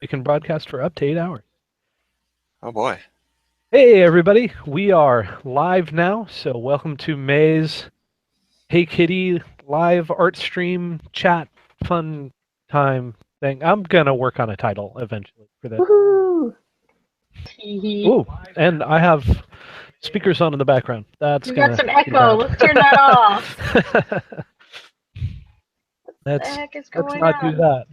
We can broadcast for up to 8 hours. Oh boy. Hey, everybody. We are live now, so welcome to May's Hey Kitty live art stream chat fun time thing. I'm going to work on a title eventually for this. Woohoo! Ooh, and I have speakers on in the background. That's You going got to some be echo. bad. Let's turn that off. What the let's heck is let's going not do on? that.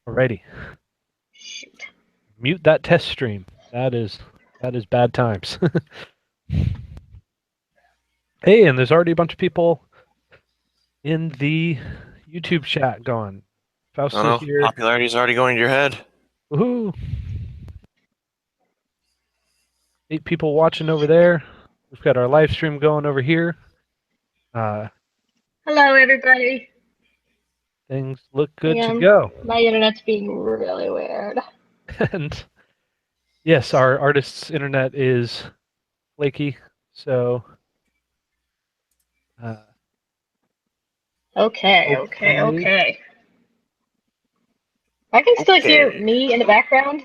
Alrighty. Shoot. Mute that test stream. That is bad times. Hey, and there's already a bunch of people in the YouTube chat going. Oh Fausto's no, here. popularity's already going to your head. Woohoo! 8 people watching over there. We've got our live stream going over here. Hello, everybody. Things look good to And go. my internet's being really weird. And yes, our artist's internet is flaky, so Okay. I can still hear Okay. me in the background.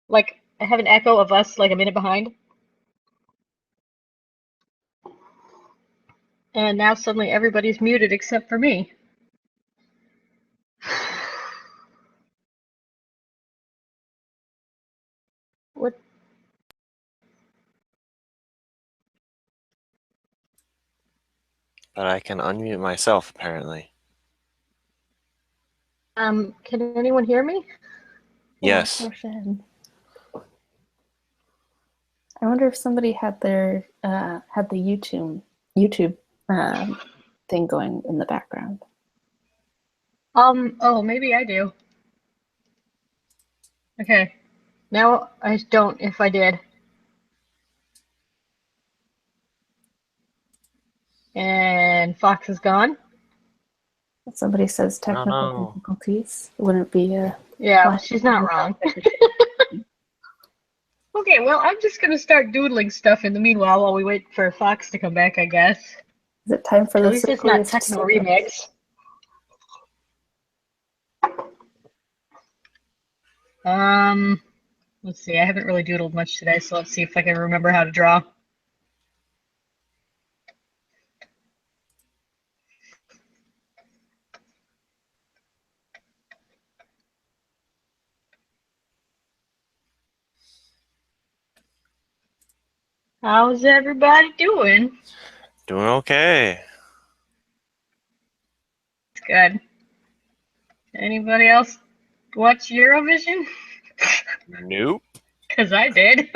Like, I have an echo of us like a minute behind. And now suddenly everybody's muted except for me. What? But I can unmute myself apparently. Can anyone hear me? Yes. I wonder if somebody had their had the YouTube thing going in the background. Oh, maybe I do. Okay. Now I don't if I did. And Fox is gone. Somebody says technical no. difficulties. Wouldn't it be a Yeah, she's not wrong. Okay, well, I'm just gonna start doodling stuff in the meanwhile while we wait for Fox to come back, I guess. Is it time for At the least it's not silkiest techno circle? remix. Let's see, I haven't really doodled much today, so let's see if I can remember how to draw. How's everybody doing? Doing okay. It's good. Anybody else watch Eurovision? Nope. Because I did.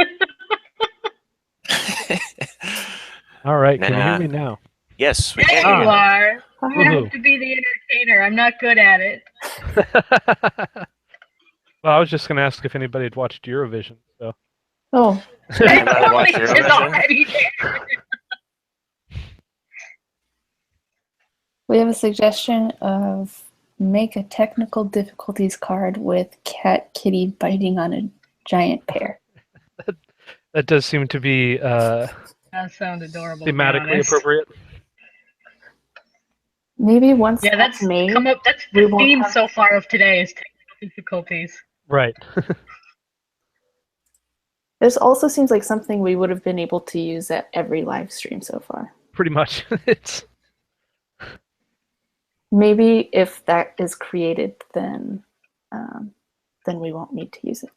all right. Nah. Can you hear me now? Yes, we There can. you are. You Woohoo. have to be the entertainer. I'm not good at it. Well, I was just going to ask if anybody had watched Eurovision. So. Oh, Anybody watch The Eurovision? already there. we have a suggestion of make a technical difficulties card with cat kitty biting on a giant pear. That does seem to be That sounds adorable. thematically appropriate. Maybe once Yeah, that's made, come up. That's we the won't theme have- so far of today is technical difficulties. Right. this also seems like something we would have been able to use at every live stream so far. Pretty much. It's Maybe if that is created, then we won't need to use it.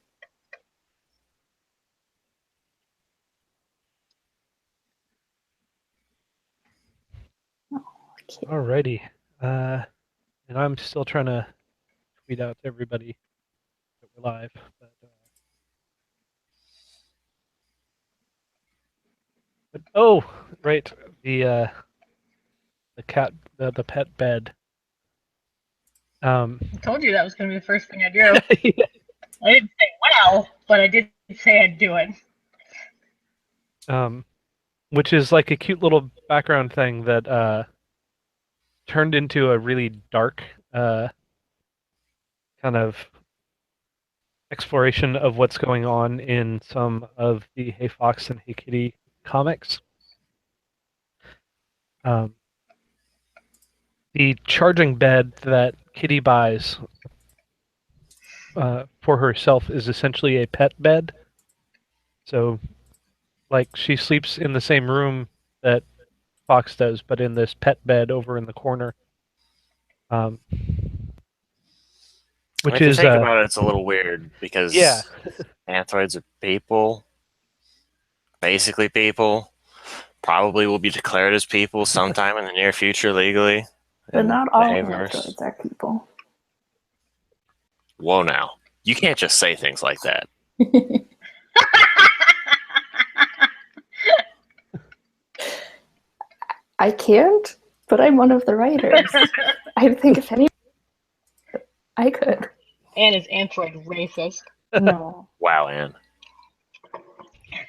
Okay. alrighty. And I'm still trying to tweet out to everybody that we're live. But oh, right, the cat, the pet bed. I told you that was going to be the first thing I do. Yeah. I didn't say wow, but I did say I'd do it. Which is like a cute little background thing that turned into a really dark kind of exploration of what's going on in some of the Hey Fox and Hey Kitty comics. The charging bed that Kitty buys for herself is essentially a pet bed. So, like, she sleeps in the same room that Fox does, but in this pet bed over in the corner. I mean, Which if you is, think about it, it's a little weird because yeah, androids are people, basically people. Probably will be declared as people sometime in the near future legally. But in not the all Hayverse. androids are people. Whoa, now you can't just say things like that. I can't, but I'm one of the writers. I think if any, I could. And is android racist. No. Wow, Anne.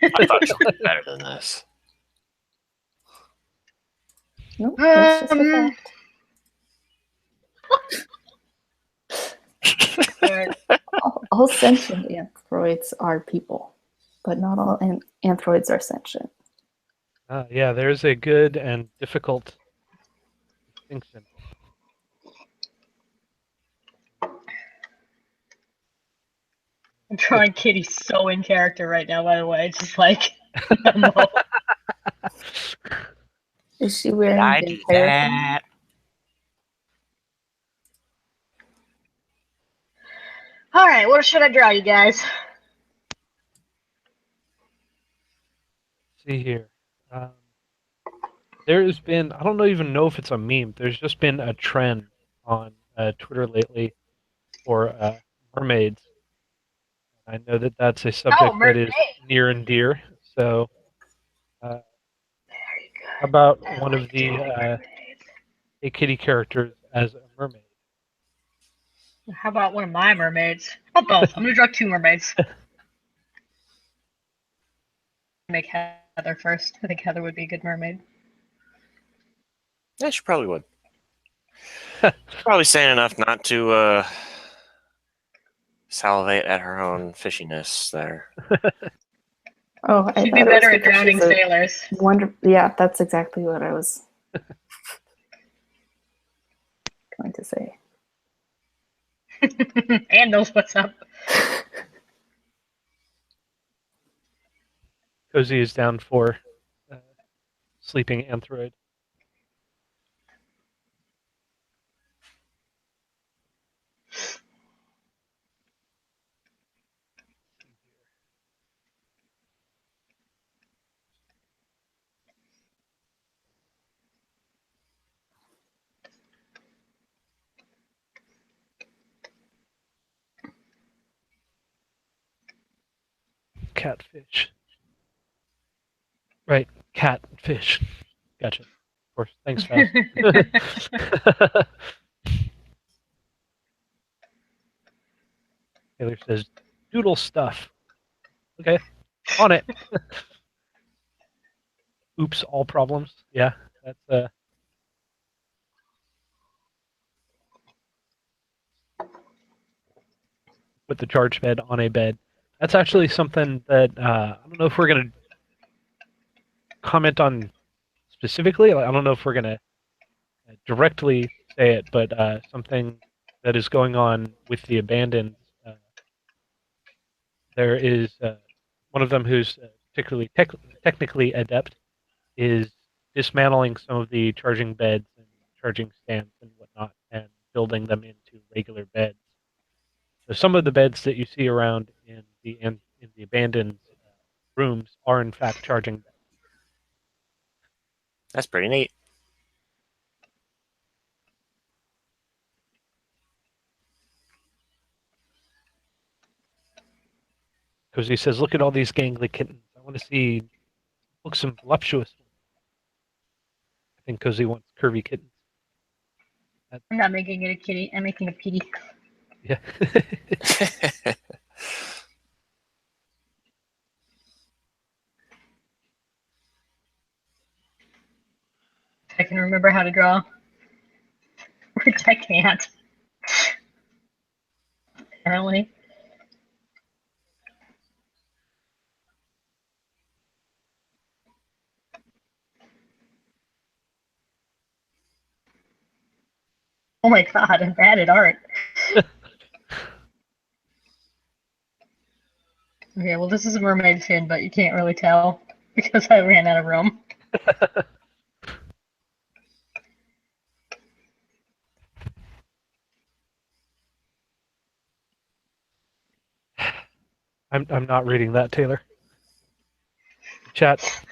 I thought you were better than this. No, that's just a fact. All sentient androids are people, but not all androids are sentient. yeah, there's a good and difficult distinction. I'm drawing Kitty so in character right now, by the way. It's just like, no. Is she wearing vampire thing? Alright, what should I draw, you guys? See here. There's been, I don't even know if it's a meme. There's just been a trend on Twitter lately for mermaids. I know that that's a subject that is near and dear. So, Very how about good. one of the Hey Kitty characters as a mermaid? How about one of my mermaids? How about both? I'm gonna draw two mermaids. Make Heather first. I think Heather would be a good mermaid. Yeah, she probably would. Probably saying enough not to salivate at her own fishiness there. Oh, I She'd thought be it was better at because drowning she's a sailors. Yeah, that's exactly what I was going to say. And knows what's up. Cozy is down for sleeping android. Catfish. Right, catfish. Gotcha. Of course. Thanks, Faz. Taylor says, doodle stuff. Okay, on it. Oops, all problems. Yeah, that's put the charge bed on a bed. That's actually something that I don't know if we're gonna comment on specifically. I don't know if we're gonna directly say it, but something that is going on with the abandoned. There is one of them who's particularly technically adept is dismantling some of the charging beds and charging stands and whatnot and building them into regular beds. So some of the beds that you see around in the abandoned rooms are in fact charging beds. That's pretty neat. Because he says, "Look at all these gangly kittens. I want to see some voluptuous ones." I think Cozy wants curvy kittens. I'm not making it a kitty. I'm making a kitty. Yeah. I can remember how to draw. Which I can't. Apparently. Oh my god, I'm bad at art. Okay, well this is a mermaid fin, but you can't really tell because I ran out of room. I'm not reading that, Taylor. Chat.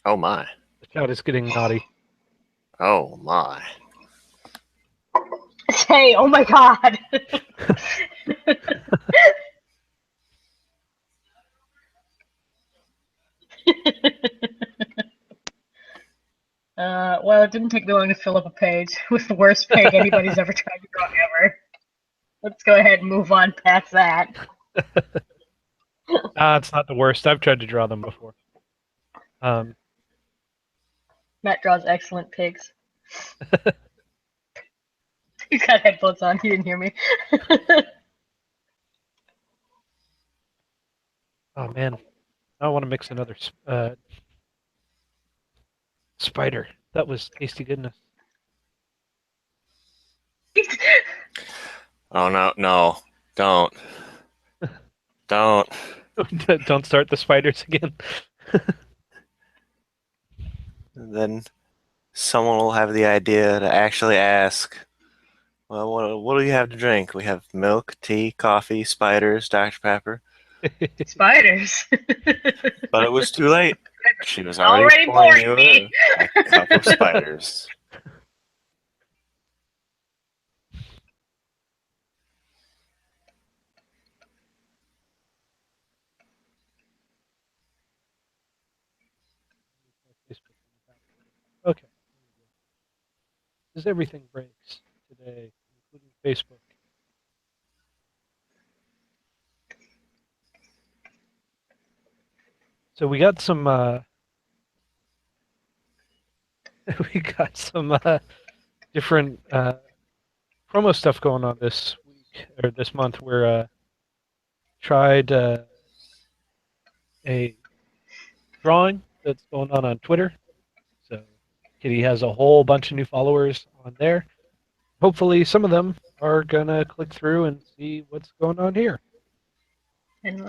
Oh my. The chat is getting naughty. Oh my. Hey, oh my god! Well, it didn't take me long to fill up a page. It was the worst pig anybody's ever tried to draw ever. Let's go ahead and move on past that. It's not the worst. I've tried to draw them before. Matt draws excellent pigs. He's got headphones on. He didn't hear me. Oh man, I want to mix another spider. That was tasty goodness. Oh no, no. Don't. Don't. Don't start the spiders again. And then someone will have the idea to actually ask, well, what do you have to drink? We have milk, tea, coffee, spiders, Dr. Pepper. Spiders. But it was too late. She was already pouring you a cup of spiders. Okay. Because everything breaks today, including Facebook. So we got some different promo stuff going on this week or this month. We're tried a drawing that's going on Twitter. So Kitty has a whole bunch of new followers on there. Hopefully some of them are gonna click through and see what's going on here. And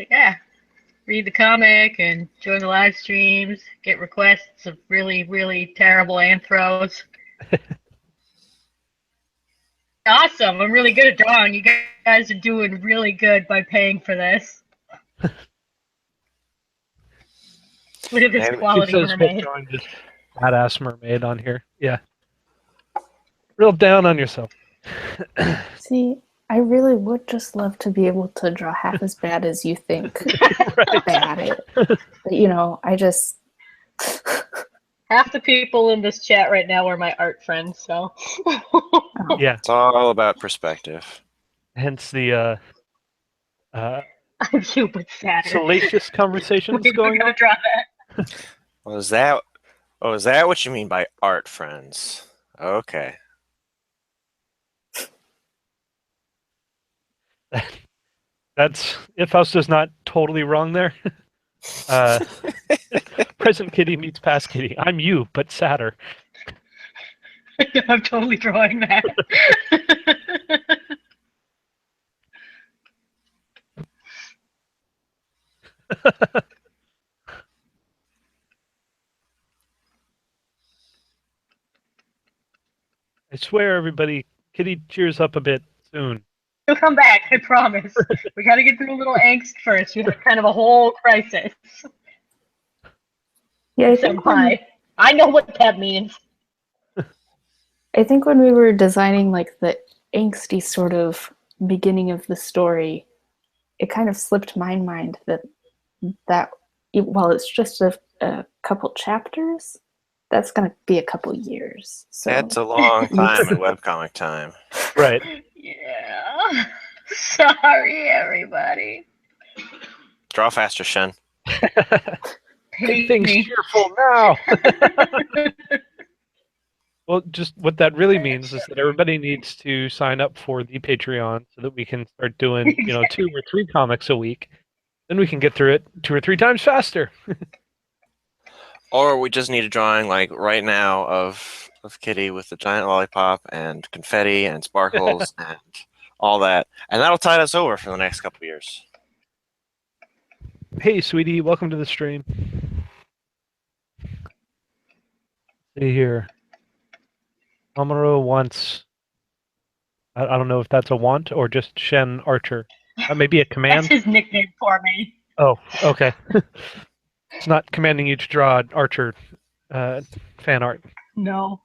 yeah, read the comic and join the live streams, get requests of really, really terrible anthros. Awesome, I'm really good at drawing. You guys are doing really good by paying for this. Look at this quality mermaid. Drawing this badass mermaid on here. Yeah. Real down on yourself. See, I really would just love to be able to draw half as bad as you think Right. bad at it. But, you know, I just... Half the people in this chat right now are my art friends, so. Yeah. It's all about perspective. Hence the I'm Cupid Saturn. salacious conversations We're going gonna on. draw that. Was that what you mean by art friends? Okay. That's if Fausto's not totally wrong there. Present Kitty meets past Kitty. I'm you, but sadder. I'm totally drawing that. I swear, everybody, Kitty cheers up a bit soon. He'll come back, I promise. We gotta get through a little angst first. You had kind of a whole crisis. Yeah, I know what that means. I think when we were designing like the angsty sort of beginning of the story, it kind of slipped my mind that while it's just a couple chapters, that's going to be a couple years. So That's a long time in webcomic time. Right. Yeah. Sorry, everybody. Draw faster, Shen. Make things cheerful now. Well, just what that really means is that everybody needs to sign up for the Patreon so that we can start doing, 2 or 3 comics a week. Then we can get through it 2 or 3 times faster. Or we just need a drawing like right now of of Kitty with the giant lollipop and confetti and sparkles and all that. And that'll tide us over for the next couple of years. Hey, sweetie, welcome to the stream. See here. Amaro wants. I don't know if that's a want or just Shen Archer. Maybe a That's command. his nickname for me. Oh, okay. It's not commanding you to draw Archer fan art. No.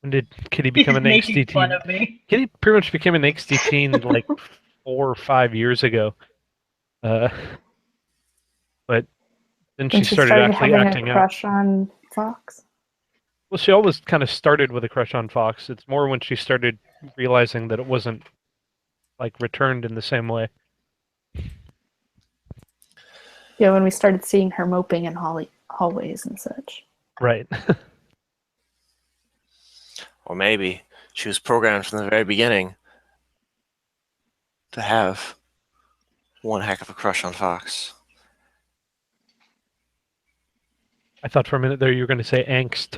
When did Kitty He's become an making angsty fun teen? of me. Kitty pretty much became an angsty teen like 4 or 5 years ago. But then she When she started actually having acting a out. crush on Fox. Well, she always kind of started with a crush on Fox. It's more when she started realizing that it wasn't like returned in the same way. Yeah, when we started seeing her moping in hallways and such. Right. Or maybe she was programmed from the very beginning to have one heck of a crush on Fox. I thought for a minute there you were going to say angst.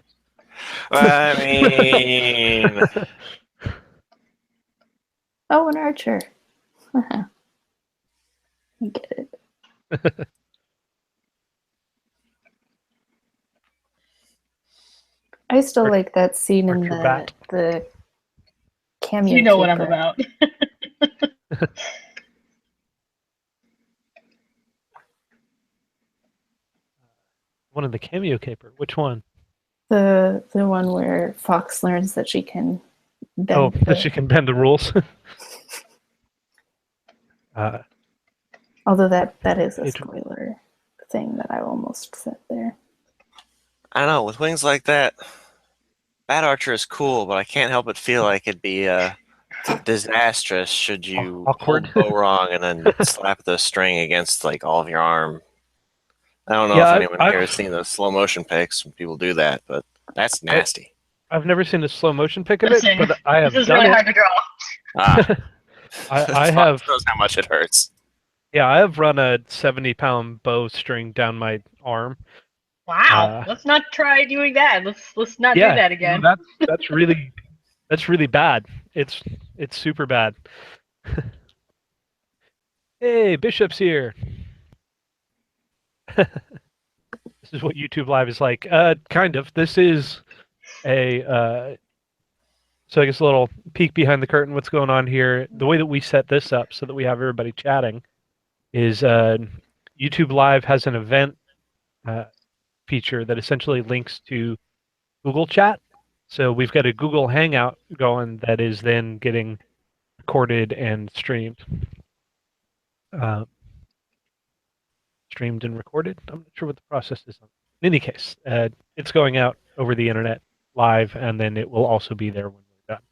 I mean, Oh, an Archer. I get it. I still like that scene in Archer bat. the cameo. You know what I'm caper. about. One of the cameo caper. Which one? The one where Fox learns that she can bend. Oh, that she can bend the rules. Although that is a It- spoiler thing that I almost said there. I don't know, with wings like that, Bat Archer is cool, but I can't help but feel like it'd be disastrous should you Awkward. hold bow wrong and then slap the string against like all of your arm. I don't know Yeah, if anyone here has seen those slow motion pics when people do that, but that's nasty. I've never seen a slow motion pic of Listen, it, but I have this is done really it. hard to draw. Ah, I have. Knows how much it hurts. Yeah, I have run a 70-pound bowstring down my arm. Wow. Let's not try doing that. Let's not Yeah, do that again. no, that's really bad. It's super bad. Hey, Bishop's here. This is what YouTube Live is like. Kind of. This is a so I guess a little peek behind the curtain. What's going on here? The way that we set this up so that we have everybody chatting is YouTube Live has an event feature that essentially links to Google Chat. So we've got a Google Hangout going that is then getting recorded and streamed. Streamed and recorded. I'm not sure what the process is. In any case, it's going out over the internet live, and then it will also be there when we're done,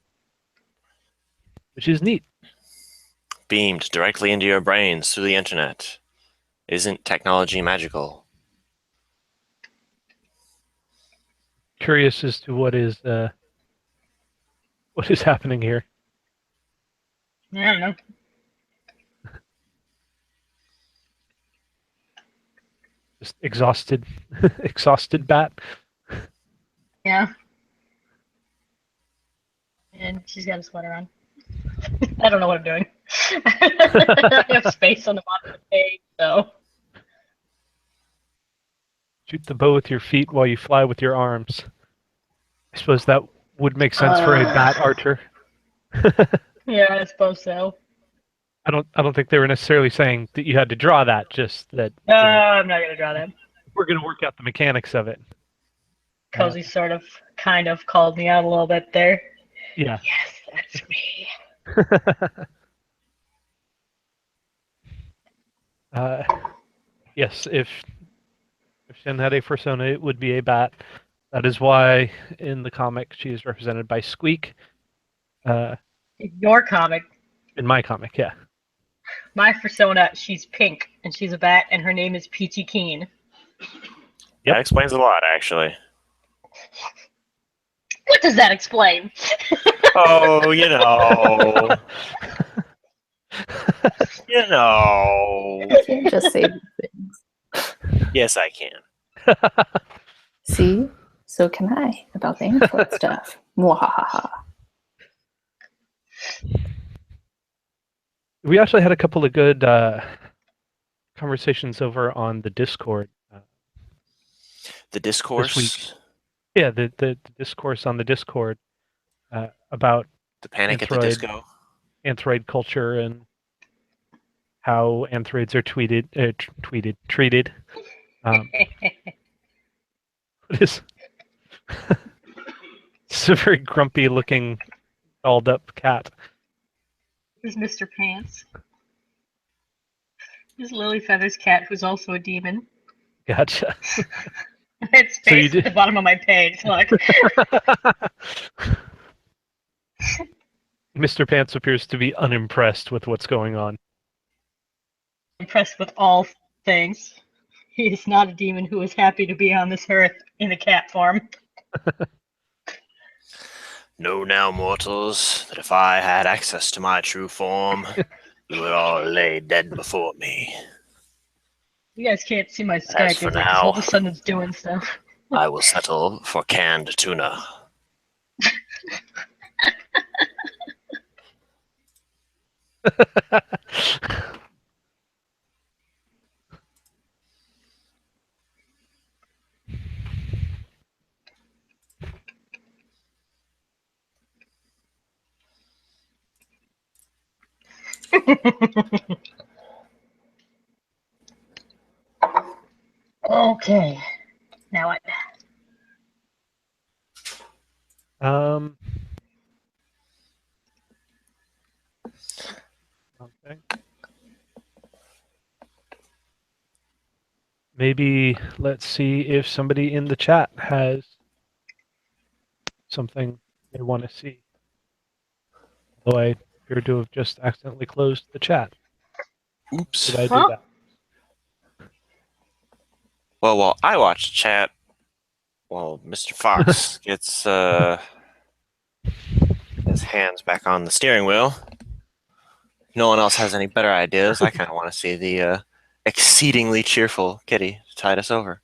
which is neat. Beamed directly into your brains through the internet. Isn't technology magical? Curious as to what is happening here. I don't know. Just exhausted, exhausted bat. Yeah. And she's got a sweater on. I don't know what I'm doing. I have space on the bottom of the page, so. Shoot the bow with your feet while you fly with your arms. I suppose that would make sense for a bat archer. Yeah, I suppose so. I don't think they were necessarily saying that you had to draw that. Just that No, I'm not gonna draw that. we're going to work out the mechanics of it. Cozy sort of, kind of called me out a little bit there. Yeah. Yes, that's me. Yes, if Shen had a persona, it would be a bat. That is why in the comic she is represented by Squeak. In your comic, In my comic, yeah. my persona, she's pink, and she's a bat, and her name is Peachy Keen. That explains a lot, actually. What does that explain? Oh, you know. You know. You can't just say these things. Yes, I can. See? So can I about the Android stuff. Mwahaha. We actually had a couple of good conversations over on the Discord The this discourse, week. Yeah, the discourse on the Discord about the panic at the Android disco. Android culture and how Androids are treated. What is? It's a very grumpy looking, dolled up cat. This is Mr. Pants. This is Lily Feather's cat, who's also a demon. Gotcha. It's So you based at the bottom of my page. Look. Mr. Pants appears to be unimpressed with what's going on. Impressed with all things. He is not a demon who is happy to be on this earth in a cat form. Know now, mortals, that if I had access to my true form, you would all lay dead before me. You guys can't see my As Skype, for because all of now, a sudden it's doing stuff. I will settle for canned tuna. Okay. Now what? Okay. Maybe let's see if somebody in the chat has something they want to see. Though I appear to have just accidentally closed the chat. Oops. Did I do Huh? that? Well, while I watch chat, while Mr. Fox gets his hands back on the steering wheel, no one else has any better ideas. I kind of want to see the exceedingly cheerful kitty to tide us over.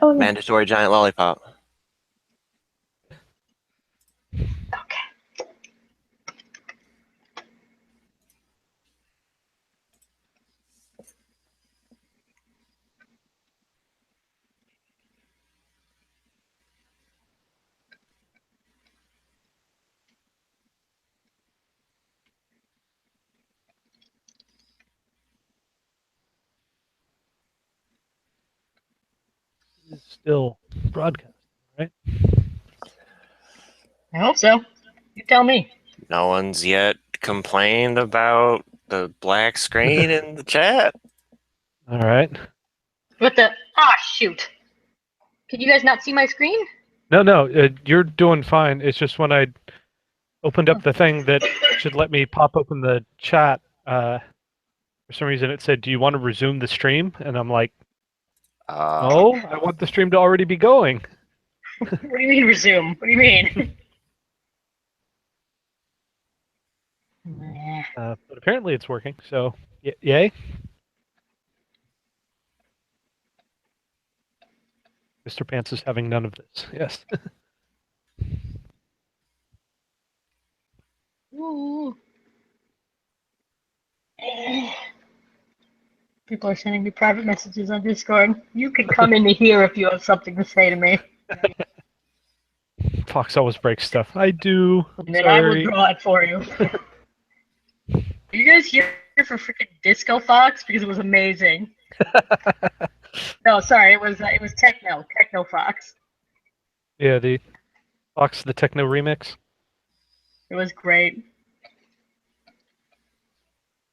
Oh, yeah. Mandatory giant lollipop. Okay. It's still broadcasting, right? I hope so. You tell me. No one's yet complained about the black screen in the chat. All right. What the? Ah, shoot. Could you guys not see my screen? No, you're doing fine. It's just when I opened up the thing that should let me pop open the chat, for some reason it said, "Do you want to resume the stream?" And I'm like, "Oh, I want the stream to already be going." What do you mean resume? What do you mean? Nah. But apparently it's working. So, yay. Mr. Pants is having none of this. Yes. Ooh. People are sending me private messages on Discord. You can come into here if you have something to say to me. Fox always breaks stuff. I do. I'm And then I will sorry. draw it for you. Are you guys here for freaking Disco Fox? Because it was amazing. No, sorry, it was Techno Fox. Yeah, the Fox the Techno remix. It was great.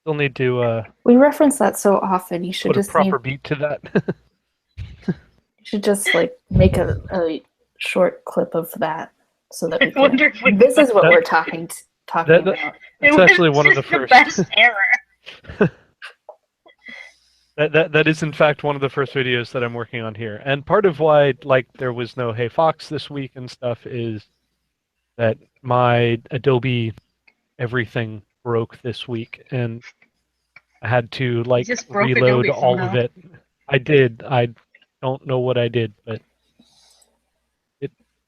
Still need to We reference that so often. You should put a just proper beat to that. you should just like make a short clip of that so that we I can. wonder if we This is what That- we're talking that- about. That's actually one of the first. best error. That is in fact one of the first videos that I'm working on here. And part of why like there was no Hey Fox this week and stuff is that my Adobe everything broke this week and I had to like just broke reload Adobe all of somehow. it. I did. I don't know what I did, but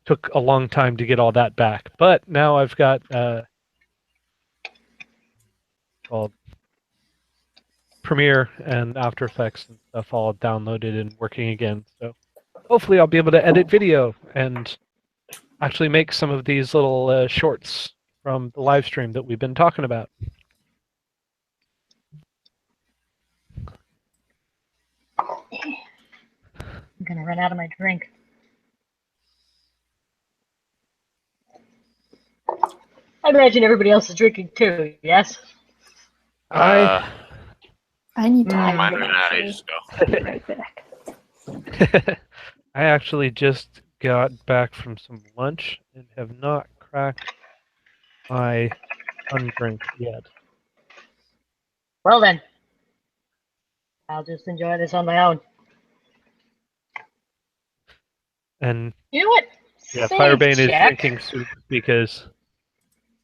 took a long time to get all that back. But now I've got called Premiere and After Effects and stuff all downloaded and working again. So hopefully I'll be able to edit video and actually make some of these little shorts from the live stream that we've been talking about. I'm gonna run out of my drink. I imagine everybody else is drinking too, yes? I need to Mm, hide Mine it, ran out actually. ages ago. I'll be right back. I actually just got back from some lunch and have not cracked my undrink yet. Well then, I'll just enjoy this on my own. And You know what? yeah, Save Firebane is check. drinking soup because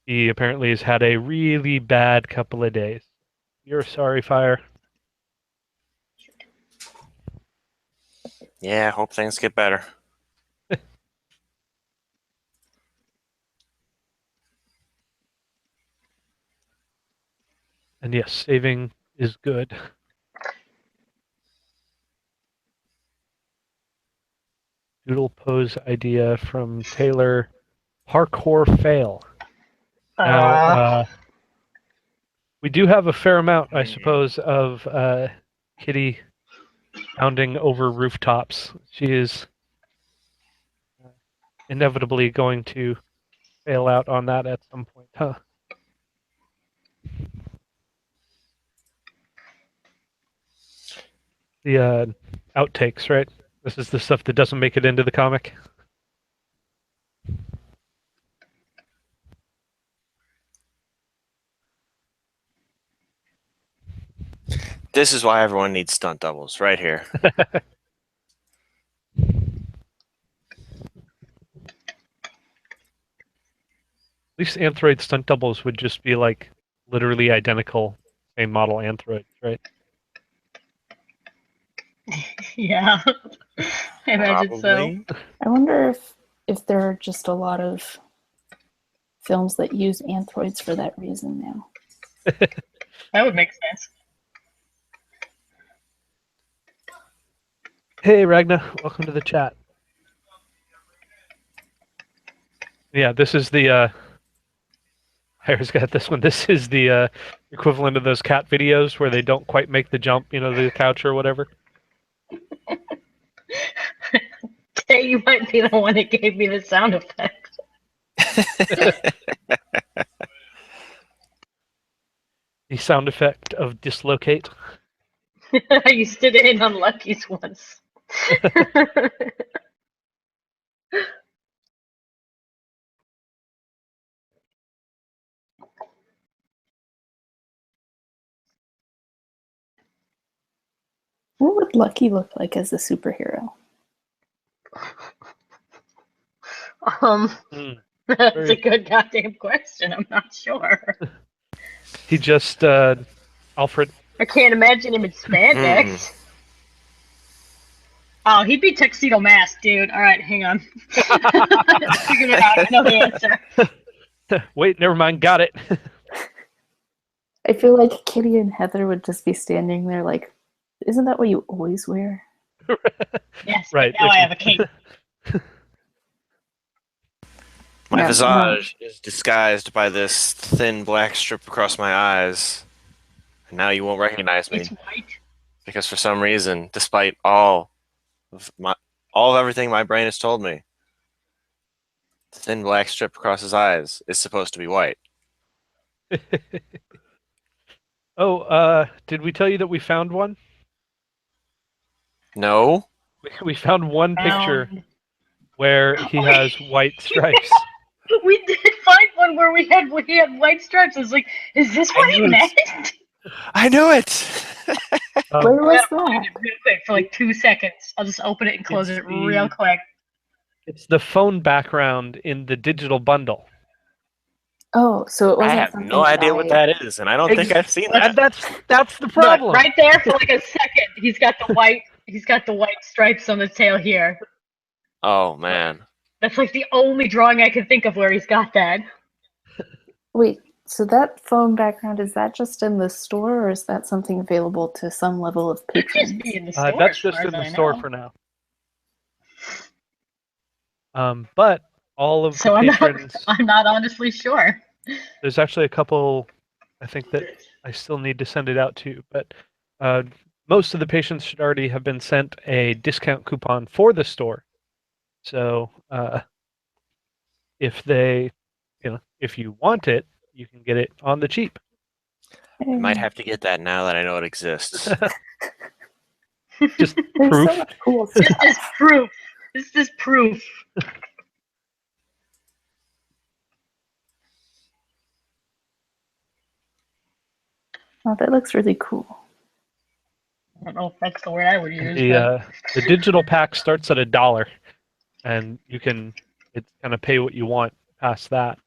he apparently has had a really bad couple of days. You're sorry, Fire. Yeah, hope things get better. And yes, saving is good. Doodle pose idea from Taylor. Parkour fail. Now, we do have a fair amount, I suppose, of Kitty bounding over rooftops. She is inevitably going to fail out on that at some point, huh? The outtakes, right? This is the stuff that doesn't make it into the comic. This is why everyone needs stunt doubles, right here. At least Anthroid stunt doubles would just be like literally identical, same model Anthroids, right? Yeah, I imagine so. Probably. I wonder if there are just a lot of films that use Anthroids for that reason now. That would make sense. Hey, Ragna, welcome to the chat. Yeah, this is the Iris got this one. This is the equivalent of those cat videos where they don't quite make the jump, you know, the couch or whatever. Tay, you might be the one that gave me the sound effect. The sound effect of dislocate. I used it in Unlucky's once. What would Lucky look like as a superhero? That's Very- a good goddamn question. I'm not sure. He just Alfred. I can't imagine him in spandex. Oh, he'd be Tuxedo Mask, dude. All right, hang on. Figured it out. I know the answer. Wait, never mind. Got it. I feel like Kitty and Heather would just be standing there like, isn't that what you always wear? Yes, Right, now if I you- have a cape. My Yeah, visage is disguised by this thin black strip across my eyes. And now you won't recognize me. It's white. Because for some reason, despite all of everything my brain has told me, the thin black strip across his eyes is supposed to be white. Oh, did we tell you that we found one? No? We found one picture Um, where he has white stripes. we did find one where we had white stripes. I was like, is this what he knew meant? I knew it! Where was I'll open that? it real quick for like 2 seconds. I'll just open it and close It's it real the- quick. It's the phone background in the digital bundle. Oh, so it I wasn't have something no idea what I- that is, and I don't think I've seen And that. that's the Look, problem. right there for like a second. He's got the white stripes on the tail here. Oh, man. That's like the only drawing I can think of where he's got that. Wait, so that phone background, is that just in the store, or is that something available to some level of Could patrons? just be in the store. That's as just far in as the I store know. for now. But all of So the patrons, I'm not honestly sure. there's actually a couple, I think that I still need to send it out to, but most of the patrons should already have been sent a discount coupon for the store. So if they, if you want it, you can get it on the cheap. I might have to get that now that I know it exists. Just There's proof. so much cool stuff. This is proof. This is proof. Oh, that looks really cool. I don't know if that's the word I would use. The digital pack starts at $1, and you can it's kind of pay what you want past that.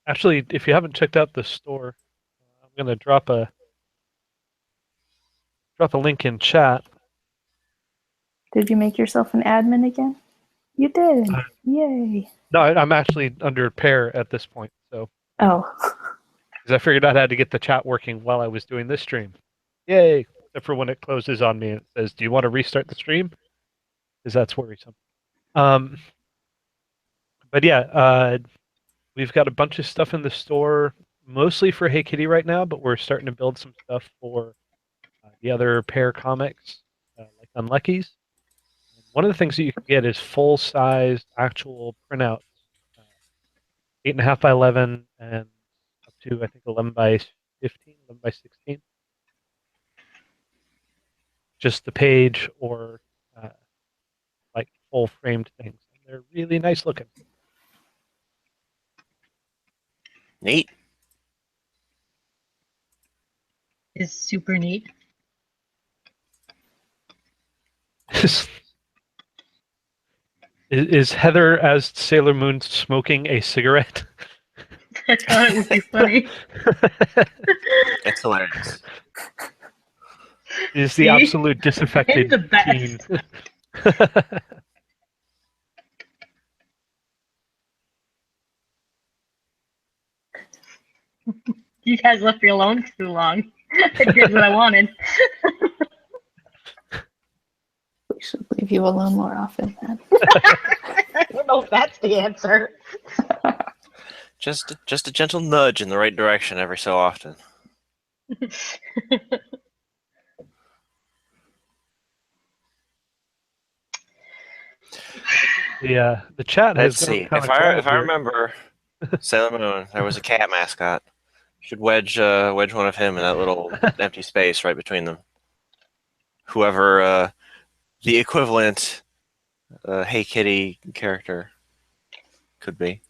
Actually, if you haven't checked out the store, I'm gonna drop a link in chat. Did you make yourself an admin again? You did. Yay. No, I'm actually under pair at this point, so Oh. because I figured out how to get the chat working while I was doing this stream. Yay! Except for when it closes on me, it says, "Do you want to restart the stream?" Because that's worrisome. But yeah, we've got a bunch of stuff in the store, mostly for Hey Kitty right now, but we're starting to build some stuff for the other pair comics, like Unlucky's. One of the things that you can get is full-size actual printouts, 8.5 by 11 and up to, I think, 11 by 15, 11 by 16. Just the page or like full framed things. And they're really nice looking. Neat. Is super neat. Is Heather as Sailor Moon smoking a cigarette? I thought it would be funny. It's hilarious. Is the See? absolute disaffected the best. teen. You guys left me alone too long. I did what I wanted. We should leave you alone more often then. I don't know if that's the answer. Just a gentle nudge in the right direction every so often. The chat has Let's see. gone If kind of I remember Sailor Moon, there was a cat mascot. Should wedge one of him in that little empty space right between them. Whoever the equivalent Hey Kitty character could be.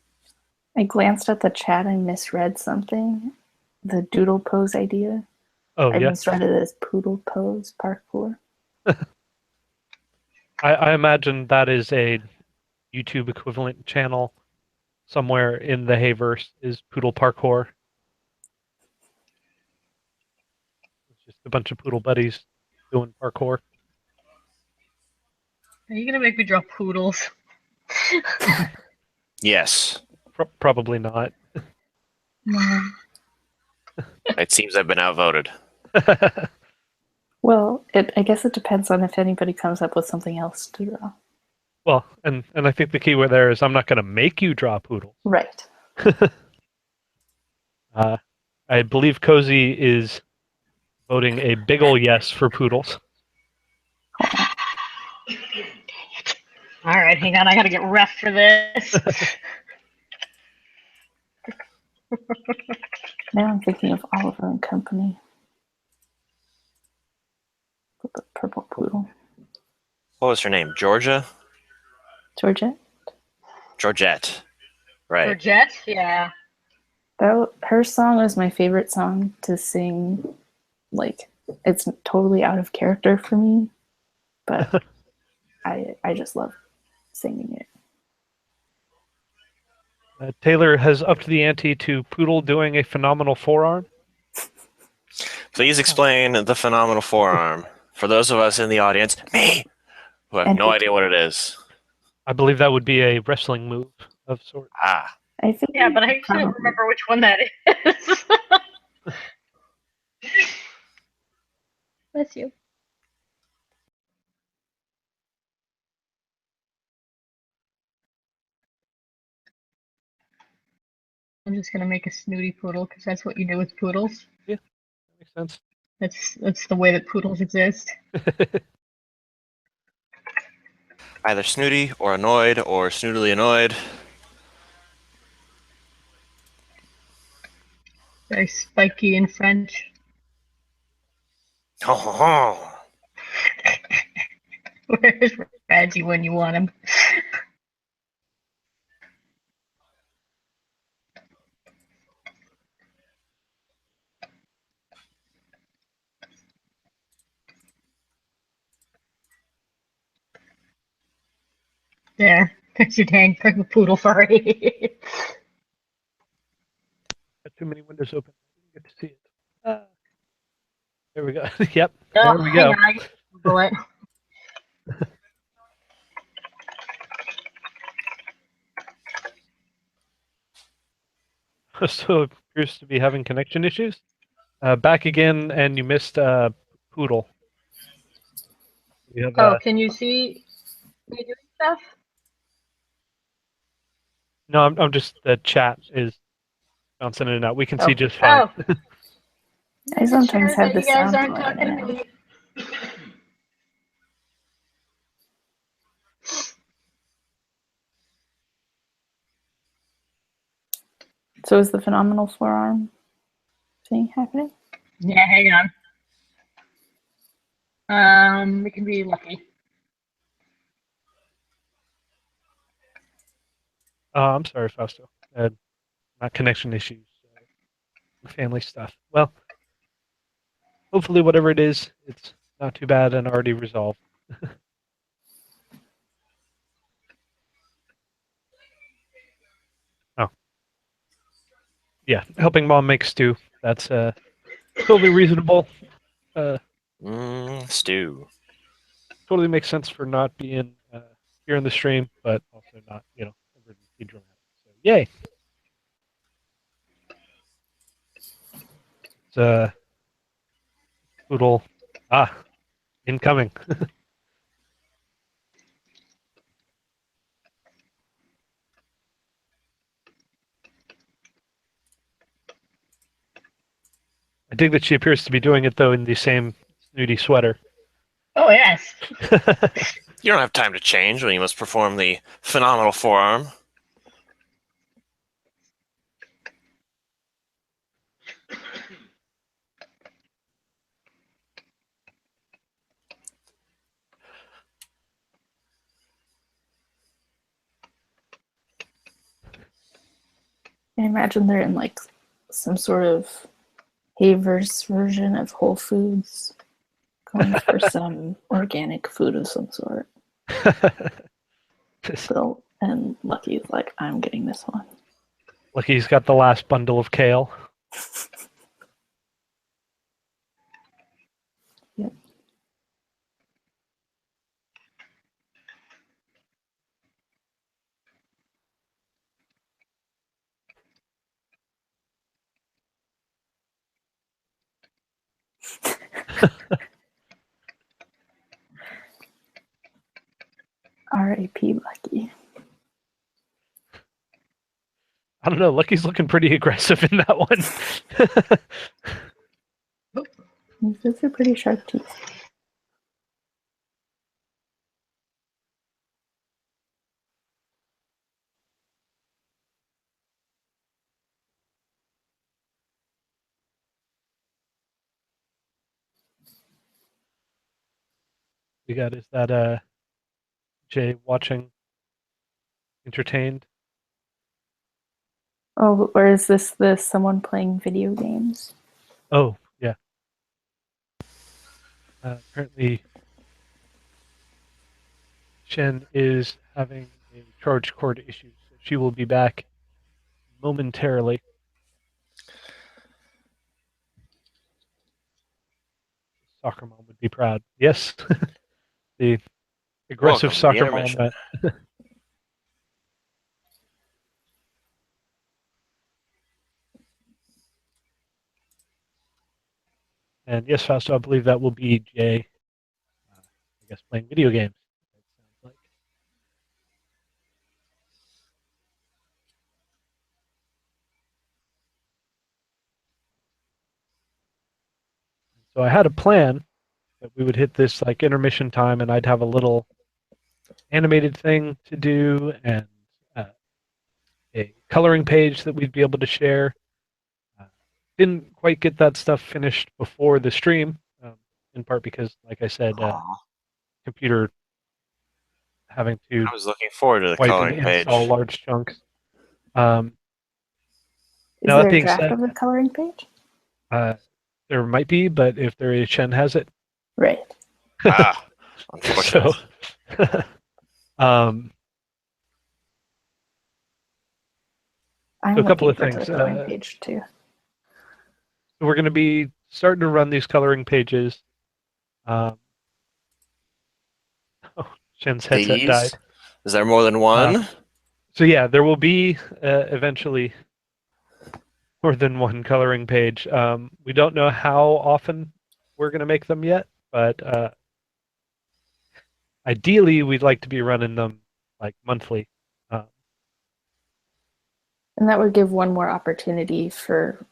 I glanced at the chat and misread something. The doodle pose idea. Oh, I yeah. misread it as poodle pose parkour. I imagine that is a YouTube equivalent channel somewhere in the Hayverse is Poodle Parkour. It's just a bunch of poodle buddies doing parkour. Are you gonna make me draw poodles? Yes. Probably not. No. It seems I've been outvoted. Well, I guess it depends on if anybody comes up with something else to draw. Well, and I think the key word there is I'm not going to make you draw poodles. Right. I believe Cozy is voting a big ol' yes for poodles. All right, hang on. I gotta get ref for this. Now I'm thinking of Oliver and Company. With the purple poodle. What was her name? Georgia? Georgette? Georgette. Right. Georgette? Yeah. Her song was my favorite song to sing. Like, it's totally out of character for me, but I just love singing it. Taylor has upped the ante to Poodle doing a phenomenal forearm. Please explain the phenomenal forearm for those of us in the audience, me, who have And no Hey idea what it is. I believe that would be a wrestling move of sorts. Ah. I think. Yeah, but I actually don't probably- remember which one that is. Bless you. I'm just gonna make a snooty poodle because that's what you do with poodles. That makes sense. That's the way that poodles exist. Either snooty or annoyed or snootily annoyed. Very spiky in French. Ho, ho, ho. Where's Reggie when you want him? There. There's your dang poodle furry. Got too many windows open. I didn't get to see it. There we go. Yep. Oh, There we go. hang on, I can Google it. So it appears to be having connection issues. Back again, and you missed Poodle. You have, Oh, can you see me doing stuff? no, I'm just the chat is bouncing in and out. We can see Oh. just fine. Oh, I sometimes sure have that the you guys sound aren't going talking in to and out. me. So is the phenomenal forearm thing happening? Yeah, hang on. We can be lucky. I'm sorry, Fausto. Not connection issues. Family stuff. Well, hopefully, whatever it is, it's not too bad and already resolved. Oh, yeah. Helping mom make stew. That's totally reasonable. Stew. Totally makes sense for not being here in the stream, but also not, emergency dramatic. So, yay! It's Poodle. Incoming. I dig that she appears to be doing it, though, in the same snooty sweater. Oh, yes. You don't have time to change when you must perform the phenomenal forearm. I imagine they're in like some sort of Haver's version of Whole Foods, going for some organic food of some sort. And Lucky's like, I'm getting this one. Lucky's got the last bundle of kale. Yep. R.A.P. Lucky. I don't know. Lucky's looking pretty aggressive in that one. Those are pretty sharp teeth. We got is that Jay watching entertained? Oh, or is this someone playing video games? Oh, yeah. Apparently, Shen is having a charge cord issue, so she will be back momentarily. Soccer mom would be proud. Yes, the aggressive Welcome to the soccer mom. intermission. And yes, Fausto, I believe that will be Jay, I guess, playing video games. It sounds like. So I had a plan that we would hit this like intermission time, and I'd have a little animated thing to do and uh, a coloring page that we'd be able to share. Didn't quite get that stuff finished before the stream, in part because, like I said, Aw. computer having to I was looking forward to the wipe and coloring page. install large chunks. Um, Is now there that a being draft said, of the coloring page? there might be, but if there is, Shen has it. Right. Ah, unfortunate. So, um, I'm So a couple looking of for things, the coloring page too. we're going to be starting to run these coloring pages. Oh, Shen's headset These? died. Is there more than one? So yeah, there will be eventually more than one coloring page. We don't know how often we're going to make them yet, but ideally we'd like to be running them like monthly. And that would give one more opportunity for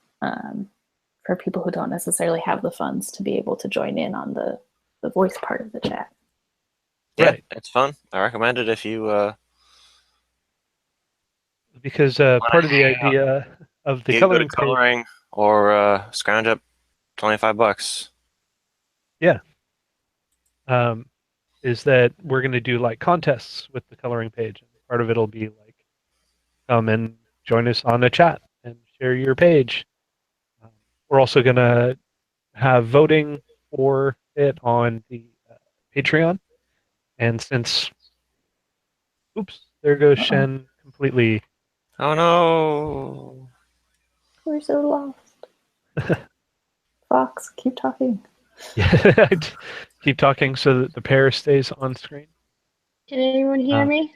people who don't necessarily have the funds to be able to join in on the voice part of the chat. Yeah, Right. it's fun. I recommend it if you Because part of the idea of the get good coloring at page, coloring or scrounge up $25. is that we're going to do like contests with the coloring page. Part of it'll be like, come and join us on the chat and share your page. We're also going to have voting for it on the Patreon. And since, oops, there goes Uh-oh. Shen completely. Oh no! We're so lost. Fox, keep talking. Yeah, I keep talking so that the pair stays on screen. Can anyone hear me?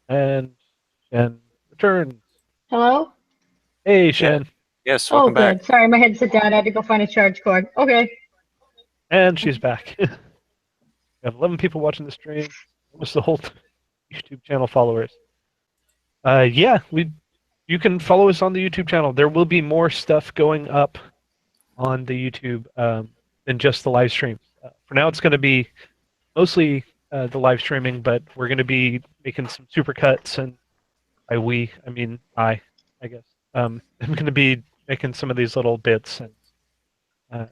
And Shen returns. Hello? Hey, Shen. Yes, Oh, welcome good. back. Sorry, my headset died. I had to go find a charge cord. Okay. And she's back. We have 11 people watching the stream. Almost the whole YouTube channel followers. Yeah, you can follow us on the YouTube channel. There will be more stuff going up on the YouTube than just the live streams. For now, it's going to be mostly the live streaming, but we're going to be making some supercuts, and by we, I mean I guess. I'm going to be making some of these little bits and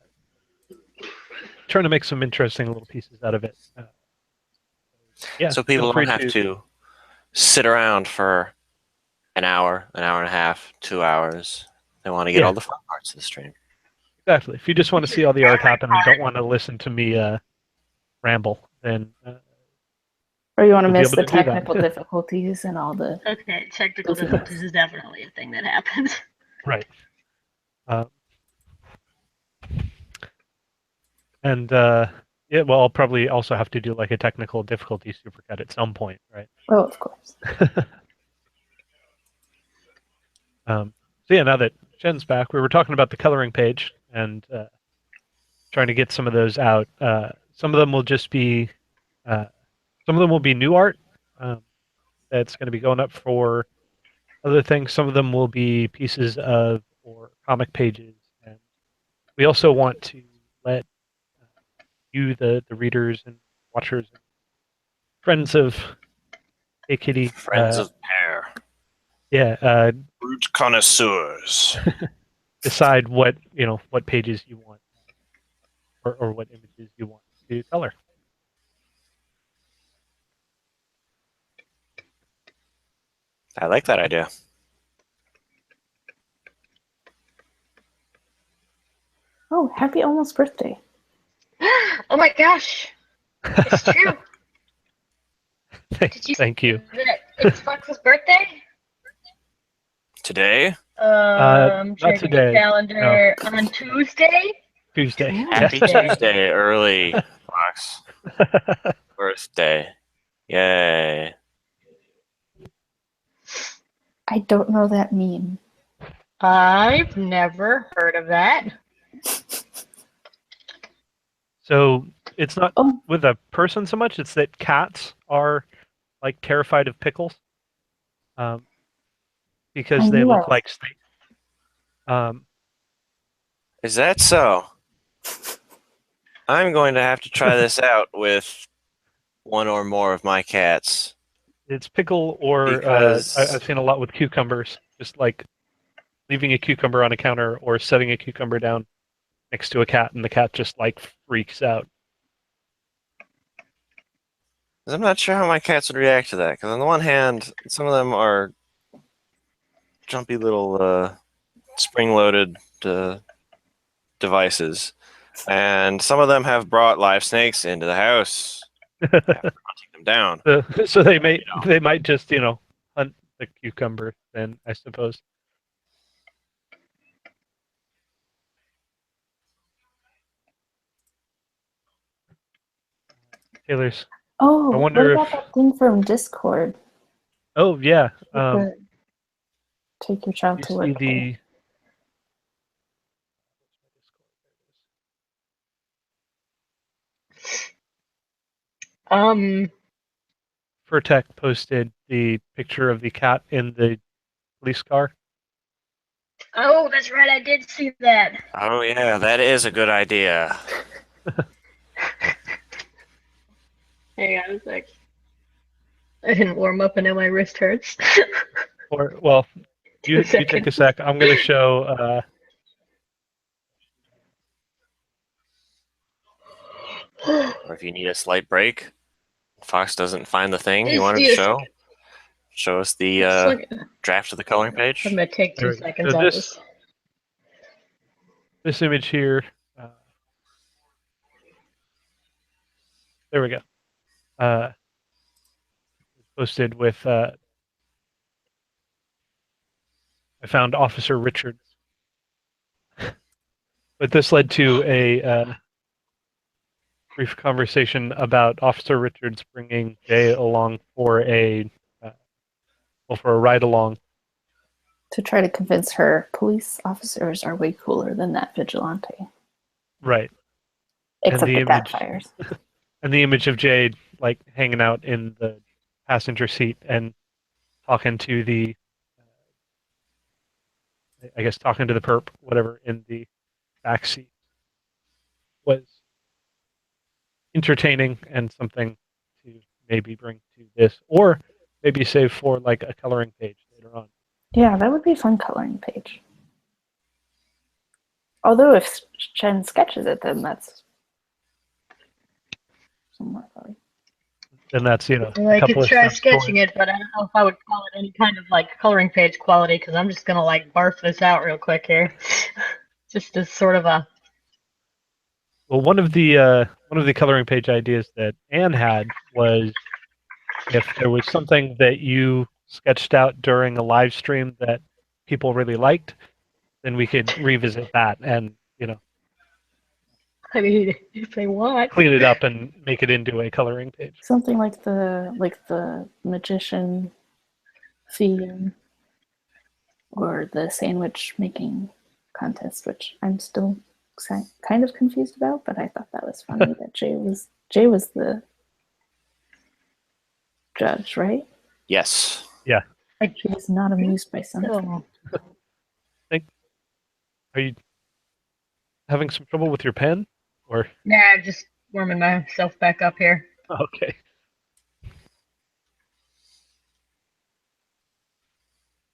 trying to make some interesting little pieces out of it. Yeah, So feel people free don't have to sit around for an hour and a half, 2 hours. They want to get Yeah. all the fun parts of the stream. Exactly. If you just want to see all the art happen and don't want to listen to me ramble, then Or you want to You'll be miss able the to do that. technical difficulties and all the. Okay, technical difficulties is definitely a thing that happens. right. And yeah, well, I'll probably also have to do like a technical difficulty supercut at some point, right? Oh, of course. So yeah, now that Jen's back, we were talking about the coloring page and trying to get some of those out. Some of them will just be, some of them will be new art that's going to be going up for other things. Some of them will be pieces of or comic pages, and we also want to let you, the readers and watchers, and friends of Hey Kitty, Friends of Pear. yeah, Root connoisseurs. decide what what pages you want or what images you want to color. I like that idea. Oh, happy almost birthday. Oh my gosh. It's true. Did you Thank you. that it's Fox's birthday? Today? Not Check today. the calendar on Tuesday. Tuesday. Happy Tuesday, early, Fox. Birthday. Yay. I don't know that meme. I've never heard of that. So it's not Oh, with a person so much. It's that cats are like terrified of pickles, um, I because they knew I look was. like snakes. Um, Is that so? I'm going to have to try this out with one or more of my cats it's pickle, or because I've seen a lot with cucumbers, just like leaving a cucumber on a counter or setting a cucumber down next to a cat, and the cat just like freaks out. I'm not sure how my cats would react to that. Because on the one hand, some of them are jumpy little spring-loaded devices, and some of them have brought live snakes into the house after hunting them down. So they might just hunt the cucumber. Then I suppose. Taylor's. I Oh, what wonder about if. that thing from Discord? Oh yeah. The take your child You to see work thing. the. Um. Furtek posted the picture of the cat in the police car. Oh, that's right. I did see that. Oh yeah, that is a good idea. Hang on a sec. I didn't warm up and now my wrist hurts. Or well, 2 you take a seconds. sec. I'm gonna show. Or if you need a slight break, Fox doesn't find the thing he Just wanted to need a show. second. Show us the Just look. draft of the coloring I'm page. gonna take There 2 we go. seconds So on this. this image here. Uh, there we go. Uh, posted with. I found Officer Richards, but this led to a brief conversation about Officer Richards bringing Jay along for uh, for a ride along. To try to convince her police officers are way cooler than that vigilante. Right. Except the it image backfires. And the image of Jade like hanging out in the passenger seat and talking to the, I guess talking to the perp, whatever, in the back seat was entertaining and something to maybe bring to this, or maybe save for like a coloring page later on. Yeah, that would be a fun coloring page. Although if Chen sketches it, then that's some more fun. Then that's Well, a I couple could of try steps sketching forward. it, but I don't know if I would call it any kind of like coloring page quality because I'm just gonna like barf this out real quick here. Just as sort of a. Well, one of the coloring page ideas that Anne had was if there was something that you sketched out during a live stream that people really liked, then we could revisit that and I mean, if they want. clean it up and make it into a coloring page. Something like the magician theme or the sandwich making contest, which I'm still kind of confused about, but I thought that was funny that Jay was the judge, right? Yes. Yeah. She was not amused by something. Are you having some trouble with your pen, or Nah, I'm just warming myself back up here. okay?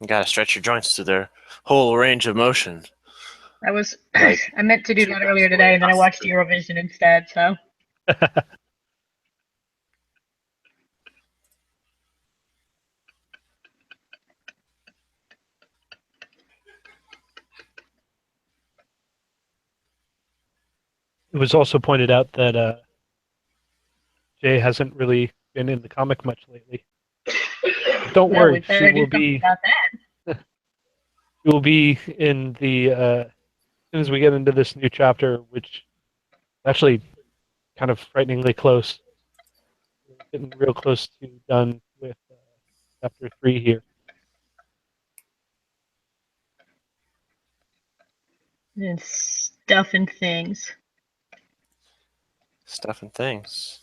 You gotta stretch your joints to their whole range of motion. I was Like, I meant to do that earlier today, and then I watched Eurovision instead. So It was also pointed out that Jay hasn't really been in the comic much lately. Don't well, we worry, better do something about that. she will be in the as soon as we get into this new chapter, which is actually kind of frighteningly close. We're getting real close to done with chapter 3 here. And stuff and things. Stuff and things.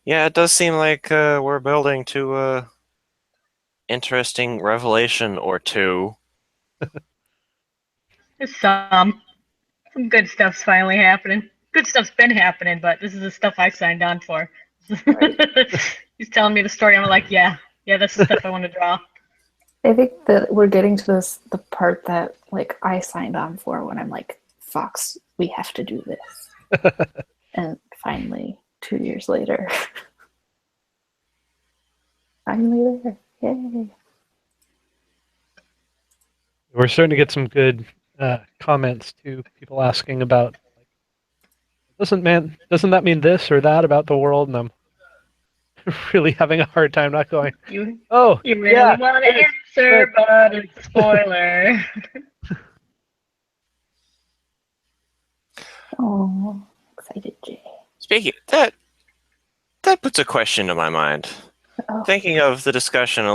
Yeah, it does seem like we're building to a interesting revelation or two. There's some good stuff's finally happening. Good stuff's been happening, but this is the stuff I signed on for. He's telling me the story. I'm like, yeah, that's the stuff I want to draw. I think that we're getting to the part that like I signed on for when I'm like, Fox, we have to do this. And finally, 2 years later, finally there. Yay. We're starting to get some good comments too. People asking about, like, doesn't that mean this or that about the world? And I'm really having a hard time not going. You Oh, really yeah, want to answer, but it's a spoiler. Oh, excited Jay. Speaking that puts a question to my mind. Oh. Thinking of the discussion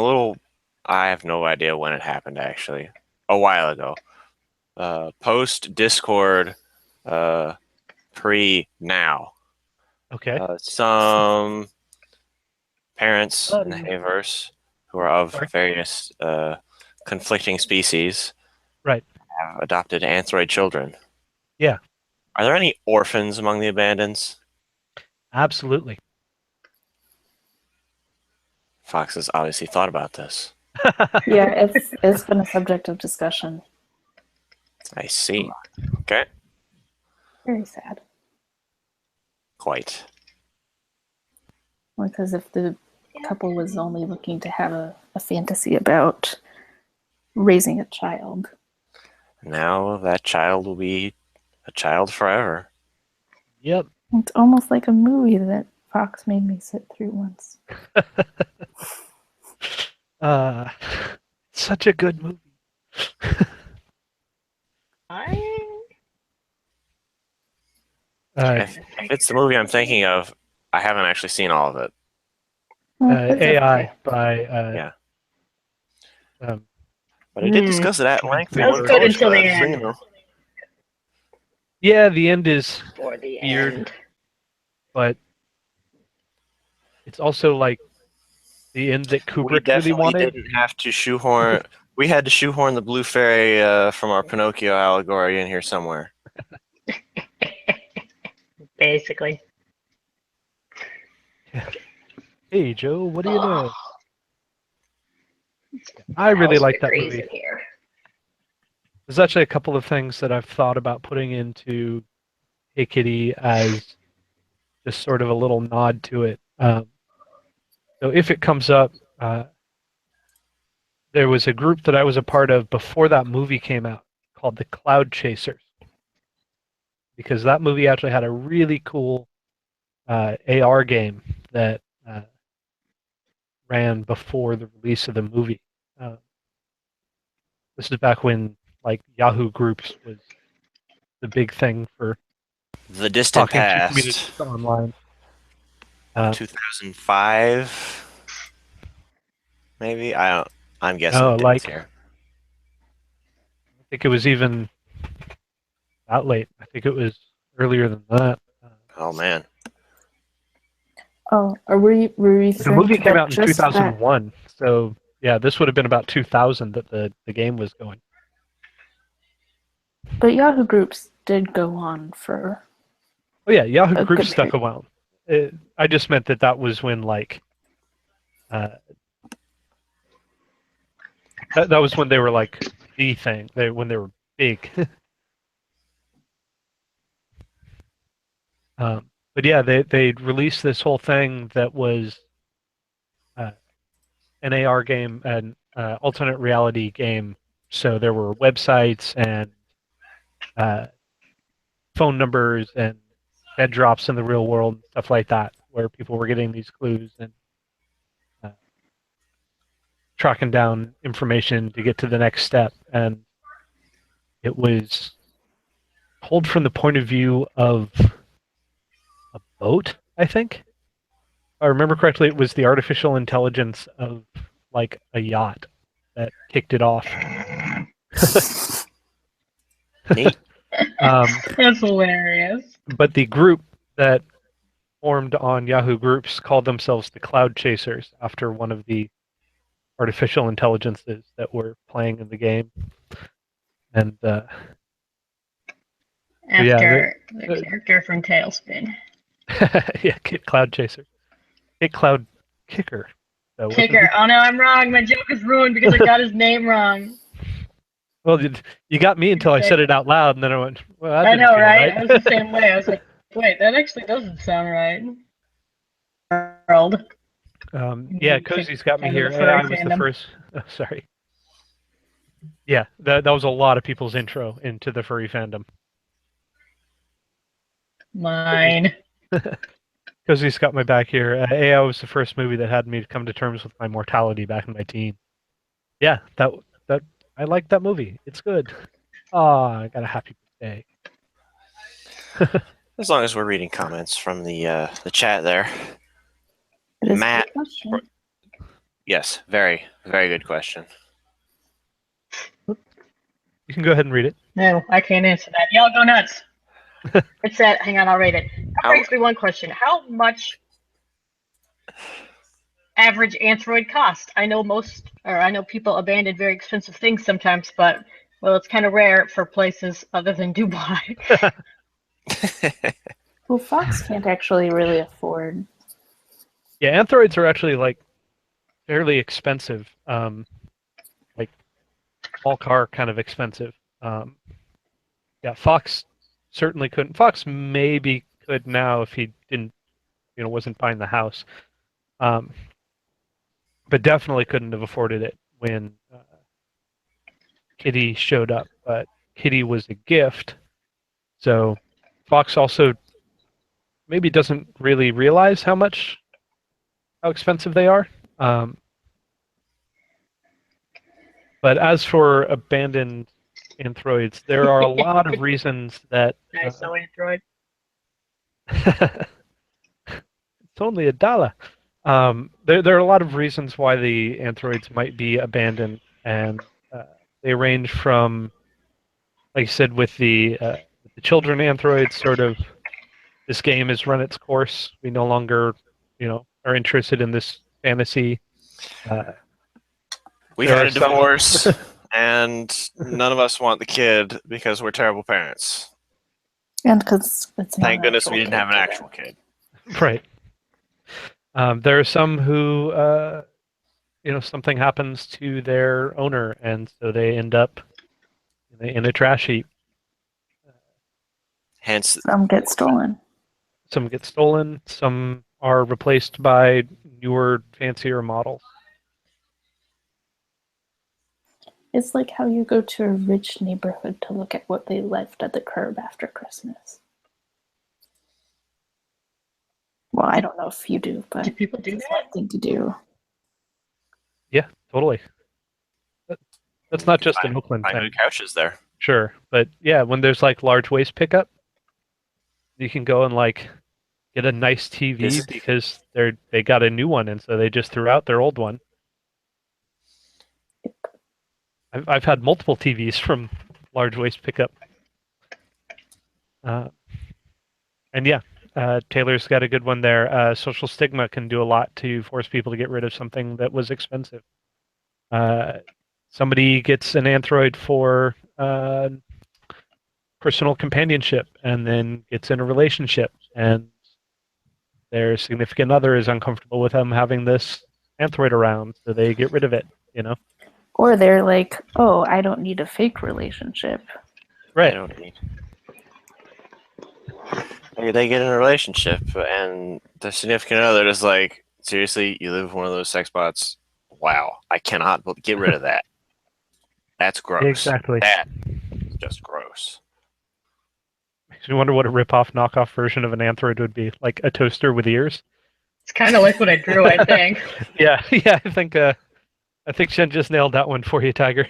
I have no idea when it happened actually. A while ago. Post Discord, pre now. okay. Some parents in the Hayverse who are of various conflicting species, right, have adopted anthroid children. Yeah. Are there any orphans among the abandons? Absolutely. Fox has obviously thought about this. Yeah, it's been a subject of discussion. I see. Okay. Very sad. Quite. Because if the couple was only looking to have a fantasy about raising a child. Now that child will be a child forever. Yep. It's almost like a movie that Fox made me sit through once. Such a good movie. If it's the movie I'm thinking of, I haven't actually seen all of it. AI by yeah. But I did discuss it at length. That was good until the end. Yeah, the end is For the weird, end. but it's also like the end that Kubrick really wanted. Didn't have to shoehorn. We had to shoehorn the blue fairy from our Pinocchio allegory in here somewhere. Basically. Hey Joe, what do you know? I really like that movie. There's actually a couple of things that I've thought about putting into Hey Kitty as just sort of a little nod to it. So if it comes up, there was a group that I was a part of before that movie came out called the Cloud Chasers, because that movie actually had a really cool AR game that ran before the release of the movie. This is back when like Yahoo Groups was the big thing for the distant talking to past. communities online. 2005, maybe. I'm guessing. No, like here. I think it was even that late. I think it was earlier than that. Oh man. Oh, are we The movie came out in 2001, so yeah, this would have been about 2000 that the game was going. But Yahoo Groups did go on for. Oh yeah, Yahoo Groups stuck a while. I just meant that was when like that was when they were like the thing. When they were big. But yeah, they released this whole thing that was an AR game, an alternate reality game. So there were websites and phone numbers and bed drops in the real world, stuff like that, where people were getting these clues and tracking down information to get to the next step. And it was told from the point of view of a boat, I think. If I remember correctly, it was the artificial intelligence of like a yacht that kicked it off. Neat. That's hilarious. But the group that formed on Yahoo Groups called themselves the Cloud Chasers after one of the artificial intelligences that were playing in the game. And After the character from Tailspin. yeah, Cloud Chaser. Cloud Kicker. Kicker. Oh no, I'm wrong. My joke is ruined because I got his name wrong. Well, you got me until I said it out loud, and then I went, well, that I didn't know, feel right? I was the same way. I was like, wait, that actually doesn't sound right. World. Yeah, Cozy's got me here. Kind of the furry AI was the fandom. first. Oh, sorry. Yeah, that was a lot of people's intro into the furry fandom. Mine. Cozy's got my back here. AI was the first movie that had me to come to terms with my mortality back in my teen. Yeah, that I like that movie. It's good. Ah, I got a happy birthday. As long as we're reading comments from the chat there. It is Matt. a good question. Yes, very, very good question. You can go ahead and read it. No, I can't answer that. Y'all go nuts. It said, hang on, I'll read it. That brings me one question. How much average Android cost? I know people abandon very expensive things sometimes, but well, it's kind of rare for places other than Dubai. Well, Fox can't actually really afford. Yeah, Androids are actually like fairly expensive. Like all car kind of expensive. Yeah, Fox certainly couldn't. Fox maybe could now if he didn't, wasn't buying the house. But definitely couldn't have afforded it when Kitty showed up. But Kitty was a gift, so Fox also maybe doesn't really realize how expensive they are. But as for abandoned Androids, there are a lot of reasons that. Nice, so Android. It's only $1. There are a lot of reasons why the Androids might be abandoned, and they range from, like you said, with the children Androids, sort of, this game has run its course. We no longer, are interested in this fantasy. We've had a divorce, and none of us want the kid because we're terrible parents. And because it's not Thank goodness we didn't have an kid. actual kid. Right. There are some who, something happens to their owner, and so they end up in a trash heap. Hence, Some get stolen. Some get stolen. Some are replaced by newer, fancier models. It's like how you go to a rich neighborhood to look at what they left at the curb after Christmas. Well, I don't know if you do, but Do people do it's a that? fun thing to do. Yeah, totally. That's not just an Oakland find thing. good couches there. Sure, but yeah, when there's like large waste pickup, you can go and like get a nice TV because they got a new one, and so they just threw out their old one. I've had multiple TVs from large waste pickup. And yeah, Taylor's got a good one there. Social stigma can do a lot to force people to get rid of something that was expensive. Somebody gets an Android for personal companionship and then gets in a relationship, and their significant other is uncomfortable with them having this Android around, so they get rid of it, Or they're like, oh, I don't need a fake relationship. Right. I don't need. They get in a relationship, and the significant other is like, seriously, you live with one of those sex bots? Wow, I cannot get rid of that. That's gross. Exactly. That is just gross. Makes me wonder what a rip-off, knockoff version of an Android would be, like a toaster with ears. It's kind of like what I drew, I think. Yeah, I think Shen just nailed that one for you, Tiger.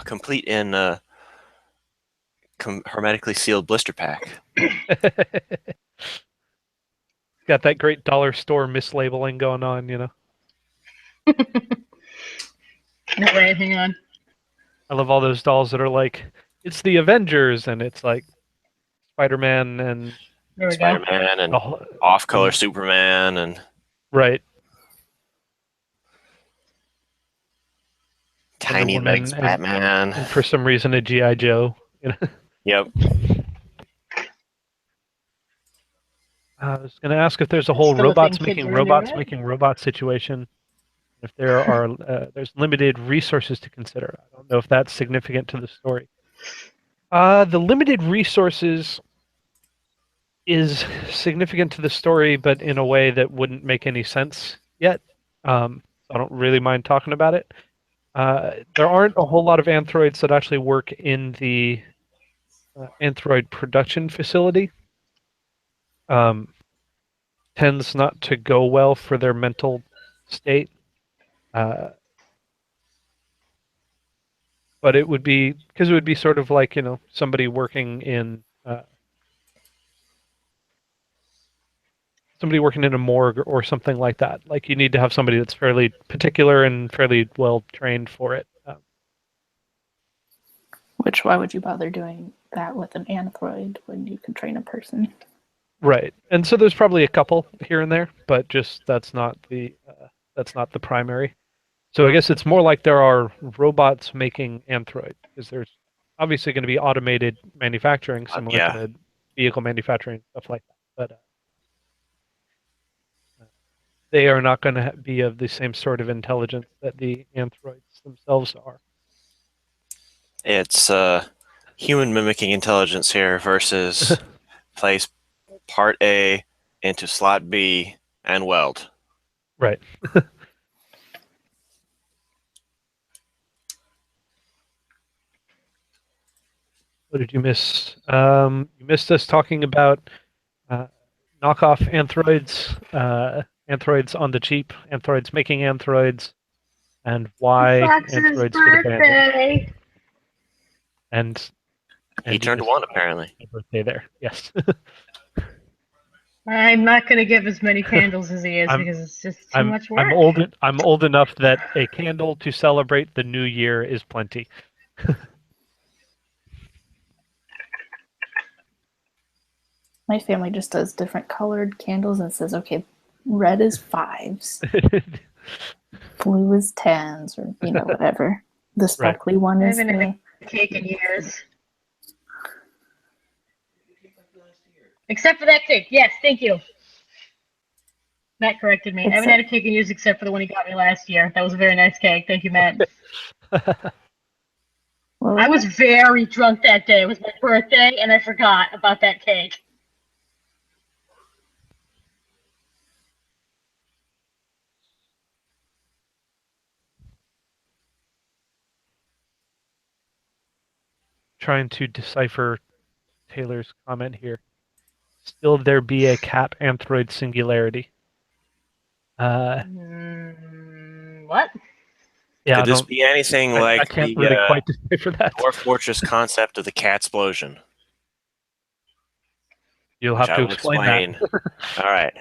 Complete in hermetically sealed blister pack. Got that great dollar store mislabeling going on, No, wait, hang on. I love all those dolls that are like, it's the Avengers, and it's like Spider-Man and There we go. Spider-Man and the whole- off-color Superman and right, tiny Woman legs Batman. and for some reason a GI Joe. You know? Yep. I was going to ask if there's a whole Still a robots thing kids making are into, robots right? making robots situation. If there are there's limited resources to consider. I don't know if that's significant to the story. The limited resources is significant to the story, but in a way that wouldn't make any sense yet. So I don't really mind talking about it. There aren't a whole lot of androids that actually work in the android production facility. Tends not to go well for their mental state. But it would be because it would be sort of like somebody working in a morgue or something like that. Like you need to have somebody that's fairly particular and fairly well trained for it. Which, why would you bother doing that with an android when you can train a person? Right, and so there's probably a couple here and there, but just that's not the primary. So I guess it's more like there are robots making androids because there's obviously going to be automated manufacturing similar Yeah. to vehicle manufacturing stuff like that, but they are not going to be of the same sort of intelligence that the androids themselves are. It's human mimicking intelligence here versus place part A into slot B and weld. Right. What did you miss? You missed us talking about knockoff androids, androids on the cheap, androids making androids, and why Fox's androids get abandoned. birthday. And He you turned missed one, apparently. my birthday there. Yes. I'm not going to give as many candles as he is I'm- because it's just too much work. I'm old enough that a candle to celebrate the new year is plenty. My family just does different colored candles and says, okay, red is 5s, blue is 10s, or whatever. The sparkly one I is haven't the... had a cake in years. Except for that cake. Yes, thank you. Matt corrected me. I haven't had a cake in years except for the one he got me last year. That was a very nice cake. Thank you, Matt. Well, I was very drunk that day. It was my birthday, and I forgot about that cake. Trying to decipher Taylor's comment here. Still there be a cat android singularity. What? Yeah, Could this be anything I like can't the really quite decipher that. Dwarf Fortress concept of the cat explosion? You'll Which have I to will explain that. All right.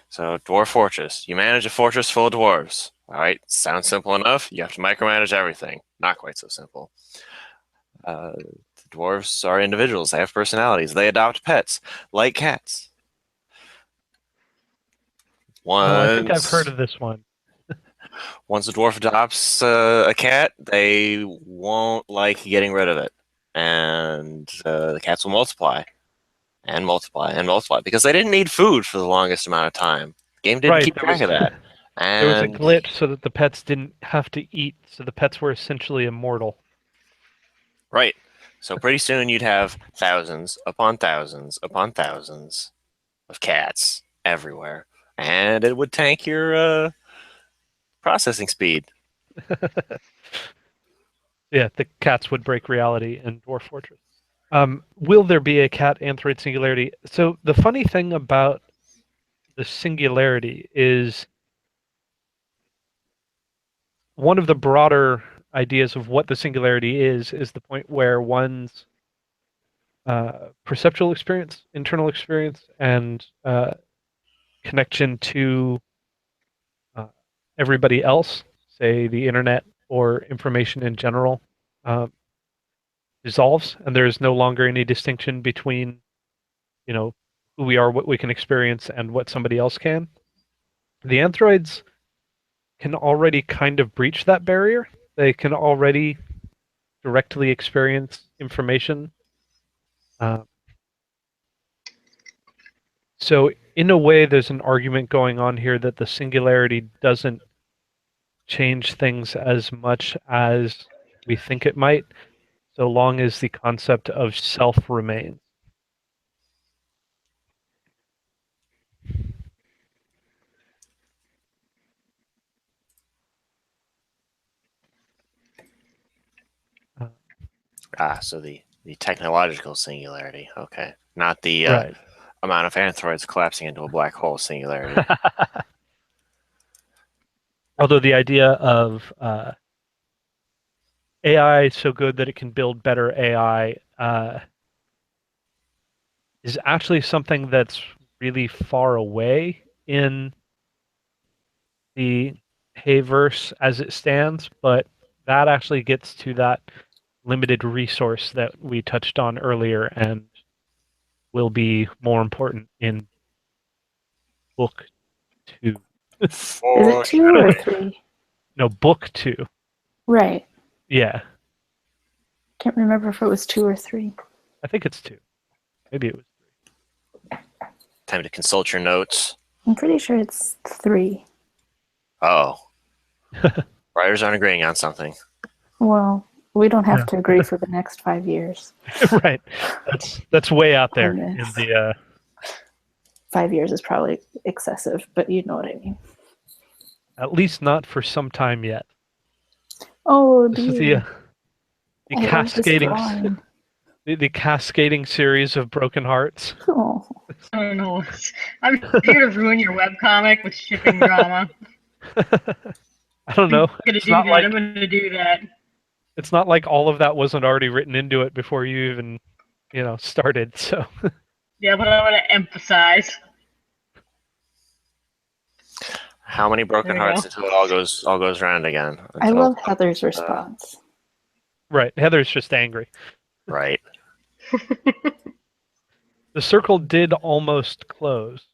So, Dwarf Fortress. You manage a fortress full of dwarves. All right. Sounds simple enough. You have to micromanage everything. Not quite so simple. The dwarves are individuals. They have personalities. They adopt pets, like cats. I think I've heard of this one. Once a dwarf adopts a cat, they won't like getting rid of it. And the cats will multiply and multiply and multiply because they didn't need food for the longest amount of time. The game didn't keep track of that. There was a And glitch so that the pets didn't have to eat, so the pets were essentially immortal. right. So pretty soon you'd have thousands upon thousands upon thousands of cats everywhere. And it would tank your processing speed. Yeah, the cats would break reality in Dwarf Fortress. Will there be a cat android singularity? So the funny thing about the singularity is one of the broader ideas of what the singularity is the point where one's perceptual experience, internal experience, and connection to everybody else, say the internet or information in general, dissolves, and there is no longer any distinction between who we are, what we can experience, and what somebody else can. The androids can already kind of breach that barrier. They can already directly experience information. So in a way, there's an argument going on here that the singularity doesn't change things as much as we think it might, so long as the concept of self remains. So the technological singularity. Okay, not the Right. amount of androids collapsing into a black hole singularity. Although the idea of AI so good that it can build better AI is actually something that's really far away in the Hayverse as it stands, but that actually gets to that limited resource that we touched on earlier and will be more important in book 2. Is it 2 or 3? No, book 2. Right. Yeah, Can't remember if it was 2 or 3. I think it's 2. Maybe it was 3. Time to consult your notes. I'm pretty sure it's 3. Oh. Writers aren't agreeing on something. Well, we don't have Yeah. to agree for the next 5 years. Right. That's way out there On in this. the 5 years is probably excessive, but you know what I mean. at least not for some time yet. Oh, This is dear. the I love this cascading drawing. the cascading series of broken hearts. Oh. I don't know. I'm here to ruin your webcomic with shipping drama. I don't know. I'm gonna It's do not that. like I'm gonna do that. it's not like all of that wasn't already written into it before you even, started. So Yeah, but I want to emphasize. How many broken There we hearts go. until it all goes round again? I Until, love Heather's response. right, Heather's just angry. right. The circle did almost close.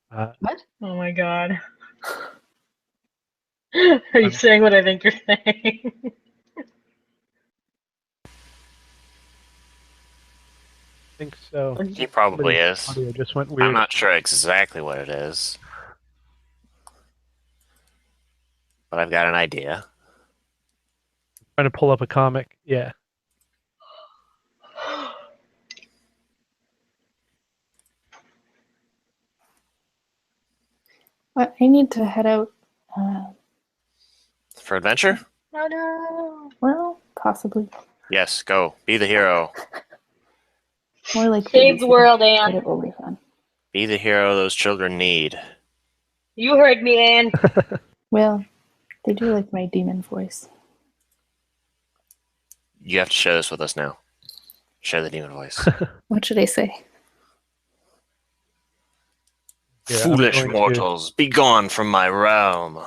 What? Oh my god. Are you saying what I think you're saying? I think so. He probably is. Audio just went weird. I'm not sure exactly what it is, but I've got an idea. Trying to pull up a comic. Yeah. But I need to head out. For adventure? Oh no. Well, possibly. Yes, go. Be the hero. More like Save the babysitting, world, but Anne. it will be fun. Be the hero those children need. You heard me, Anne. Well, they do like my demon voice. You have to share this with us now. Share the demon voice. What should I say? Yeah, I'm Foolish going to- mortals, be gone from my realm.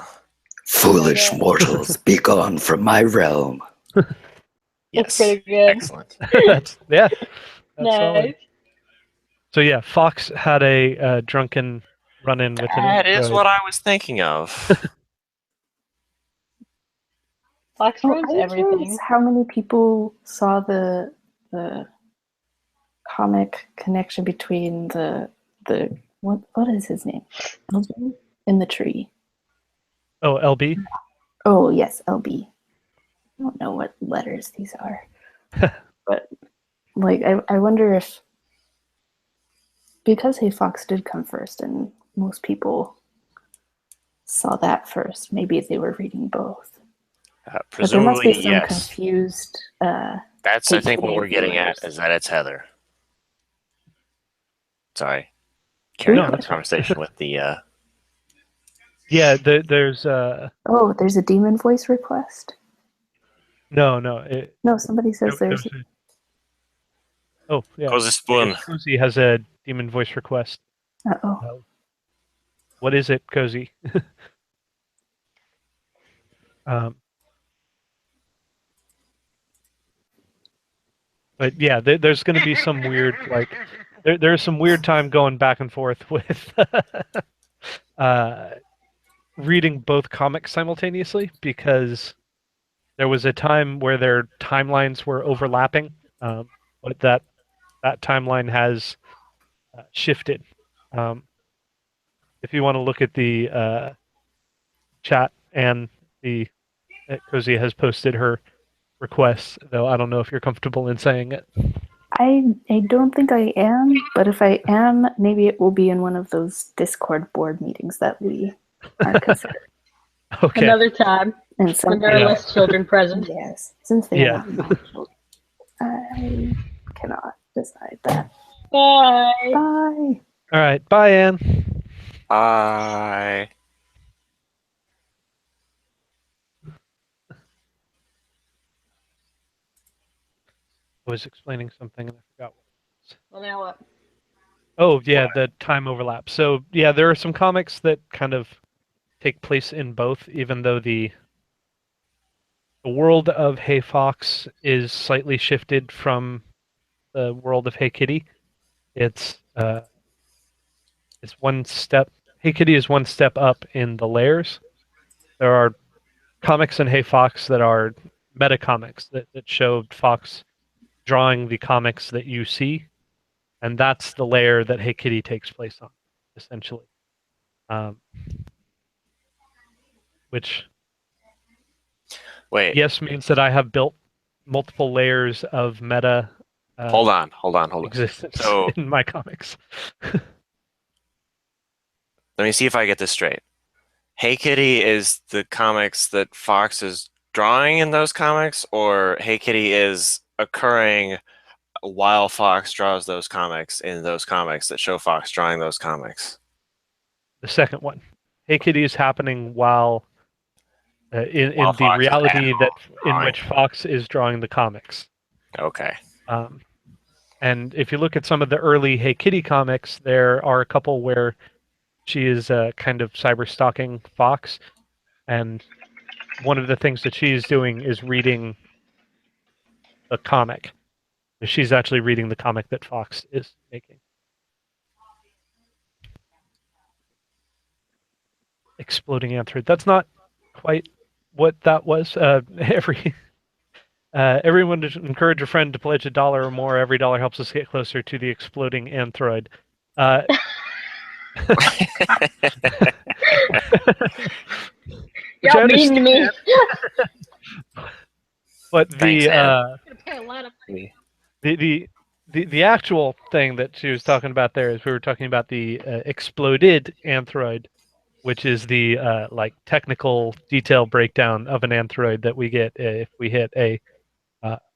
Foolish Okay. mortals, be gone from my realm. Yes. pretty good. Excellent. That's solid. Nice. So yeah, Fox had a drunken run-in with an That is android. what I was thinking of. Fox Oh, ruins I'm everything. curious how many people saw the comic connection between the what is his name? LB? In the tree. Oh, LB. Oh yes, LB. I don't know what letters these are. But like I wonder if because Hey Fox did come first and most people saw that first, maybe they were reading both. But there must Presumably, be some yes. confused That's, I think, what we're getting at viewers. is that it's Heather. Sorry. Carrying on No. this conversation with the. Yeah, there's Oh, there's a demon voice request? no. No, somebody says there's Oh yeah. Cozy Spoon. Cozy has a demon voice request. uh-oh. What is it, Cozy? But yeah, there's going to be some weird there's some weird time going back and forth with uh, reading both comics simultaneously because there was a time where their timelines were overlapping, but that timeline has shifted. Um, if you want to look at the chat, and the Cozy has posted her requests, though I don't know if you're comfortable in saying it. I don't think I am, but if I am, maybe it will be in one of those Discord board meetings that we aren't considered. Okay. Another time And when there are less children present. Yes, since they are not my children, I cannot decide that. Bye. Bye. All right. Bye, Anne. I Was explaining something and I forgot what it was. Well, now what? Oh, yeah, the time overlap. So, yeah, there are some comics that kind of take place in both, even though the world of Hey Fox is slightly shifted from the world of Hey Kitty. It's one step. Hey Kitty is one step up in the layers. There are comics in Hey Fox that are meta comics that show Fox drawing the comics that you see, and that's the layer that Hey Kitty takes place on, essentially. Which wait. yes means that I have built multiple layers of meta Hold on. existence So in my comics. let me see if I get this straight. Hey Kitty is the comics that Fox is drawing in those comics, or Hey Kitty is occurring while Fox draws those comics in those comics that show Fox drawing those comics? The second one, Hey Kitty, is happening while in the Fox is reality that in drawing. which Fox is drawing the comics. Okay. And if you look at some of the early Hey Kitty comics, there are a couple where she is kind of cyber stalking Fox, and one of the things that she's doing is reading the comic. She's actually reading the comic that Fox is making. Exploding Android. That's not quite what that was. Everyone to encourage a friend to pledge $1 or more. Every dollar helps us get closer to the exploding Android. Y'all mean to me. But Thanks, Anne. the actual thing that she was talking about there is we were talking about the exploded Android, which is the like technical detail breakdown of an Android that we get if we hit a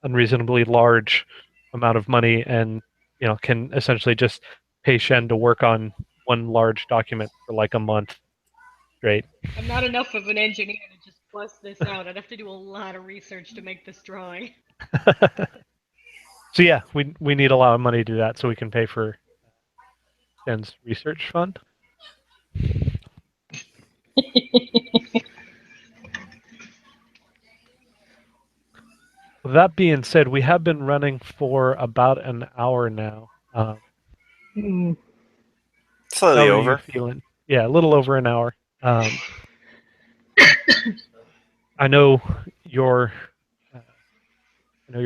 unreasonably large amount of money, and can essentially just pay Shen to work on one large document for like a month straight. I'm not enough of an engineer to just bust this out. I'd have to do a lot of research to make this drawing. So yeah, we need a lot of money to do that so we can pay for Shen's research fund. With that being said, we have been running for about an hour now. Slightly How are over. you feeling? Yeah, a little over an hour. I know your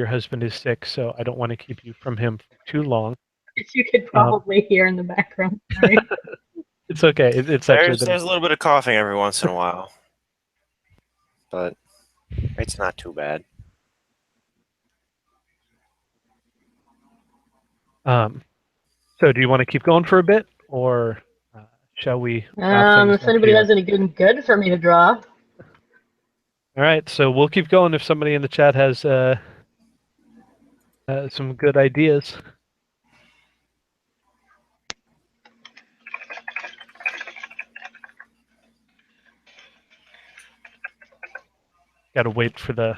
husband is sick, so I don't want to keep you from him for too long. Which you could probably hear in the background. Sorry. It's okay. It's actually There's a little bit of coughing every once in a while, but it's not too bad. So do you want to keep going for a bit, or shall we? If anybody has anything good for me to draw. All right, so we'll keep going if somebody in the chat has some good ideas. Got to wait for the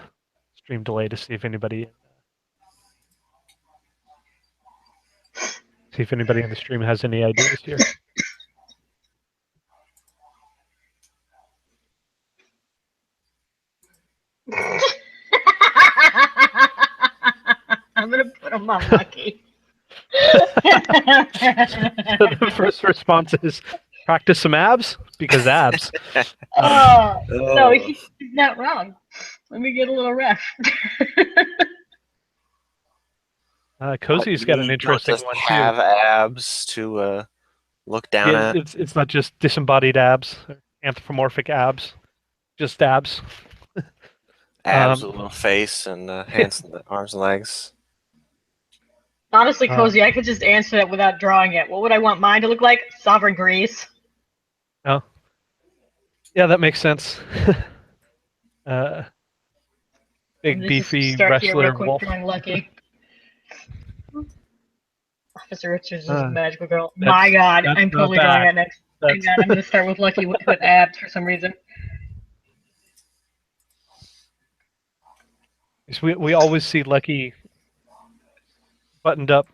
stream delay to see if anybody in the stream has any ideas here. I'm gonna put him on Lucky. The first response is practice some abs because abs. Oh, no, Oh. he's not wrong. Let me get a little ref. Cozy's got an You interesting don't just one have too. abs to look down Yeah, at. it's not just disembodied abs, anthropomorphic abs, just abs. Abs with a little face and hands, and arms and legs. Honestly, Cozy, I could just answer that without drawing it. What would I want mine to look like? Sovereign Greece. Oh, yeah, that makes sense. Big Let's just beefy start here real wrestler quick wolf. drawing Lucky. Officer Richards is a Uh, magical girl. that's- My God, that's I'm not totally drawing bad. that next. That's- Hang on, I'm gonna start with Lucky with abs for some reason. We always see Lucky buttoned up,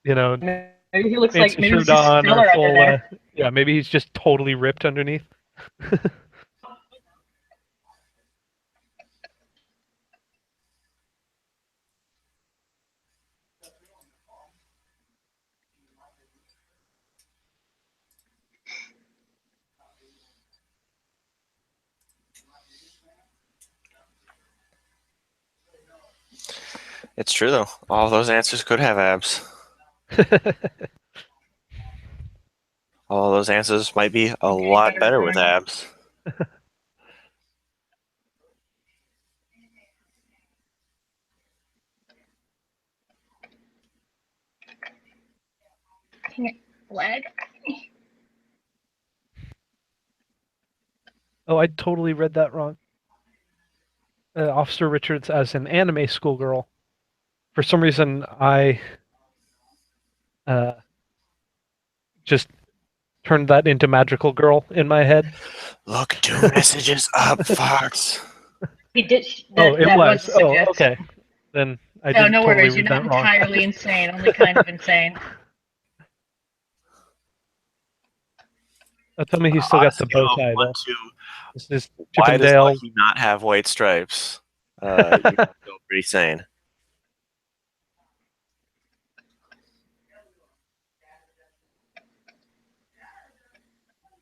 Maybe he looks like fancy maybe he's shirt just on or stellar under full. there. Yeah, maybe he's just totally ripped underneath. It's true though. All those answers could have abs. All those answers might be a lot better with abs. Dang it, lag. Oh, I totally read that wrong. Officer Richards as an anime schoolgirl. For some reason, I just turned that into magical girl in my head. Look 2 messages up, Fox. He did. Oh, it that was. a Oh, suggestion. okay. Then I No, didn't no totally worries. You're read not that wrong. entirely insane. Only kind of insane. Tell me he's still got the bow tie though. This is Why does Chippendale. Lucky not have white stripes? You feel pretty sane.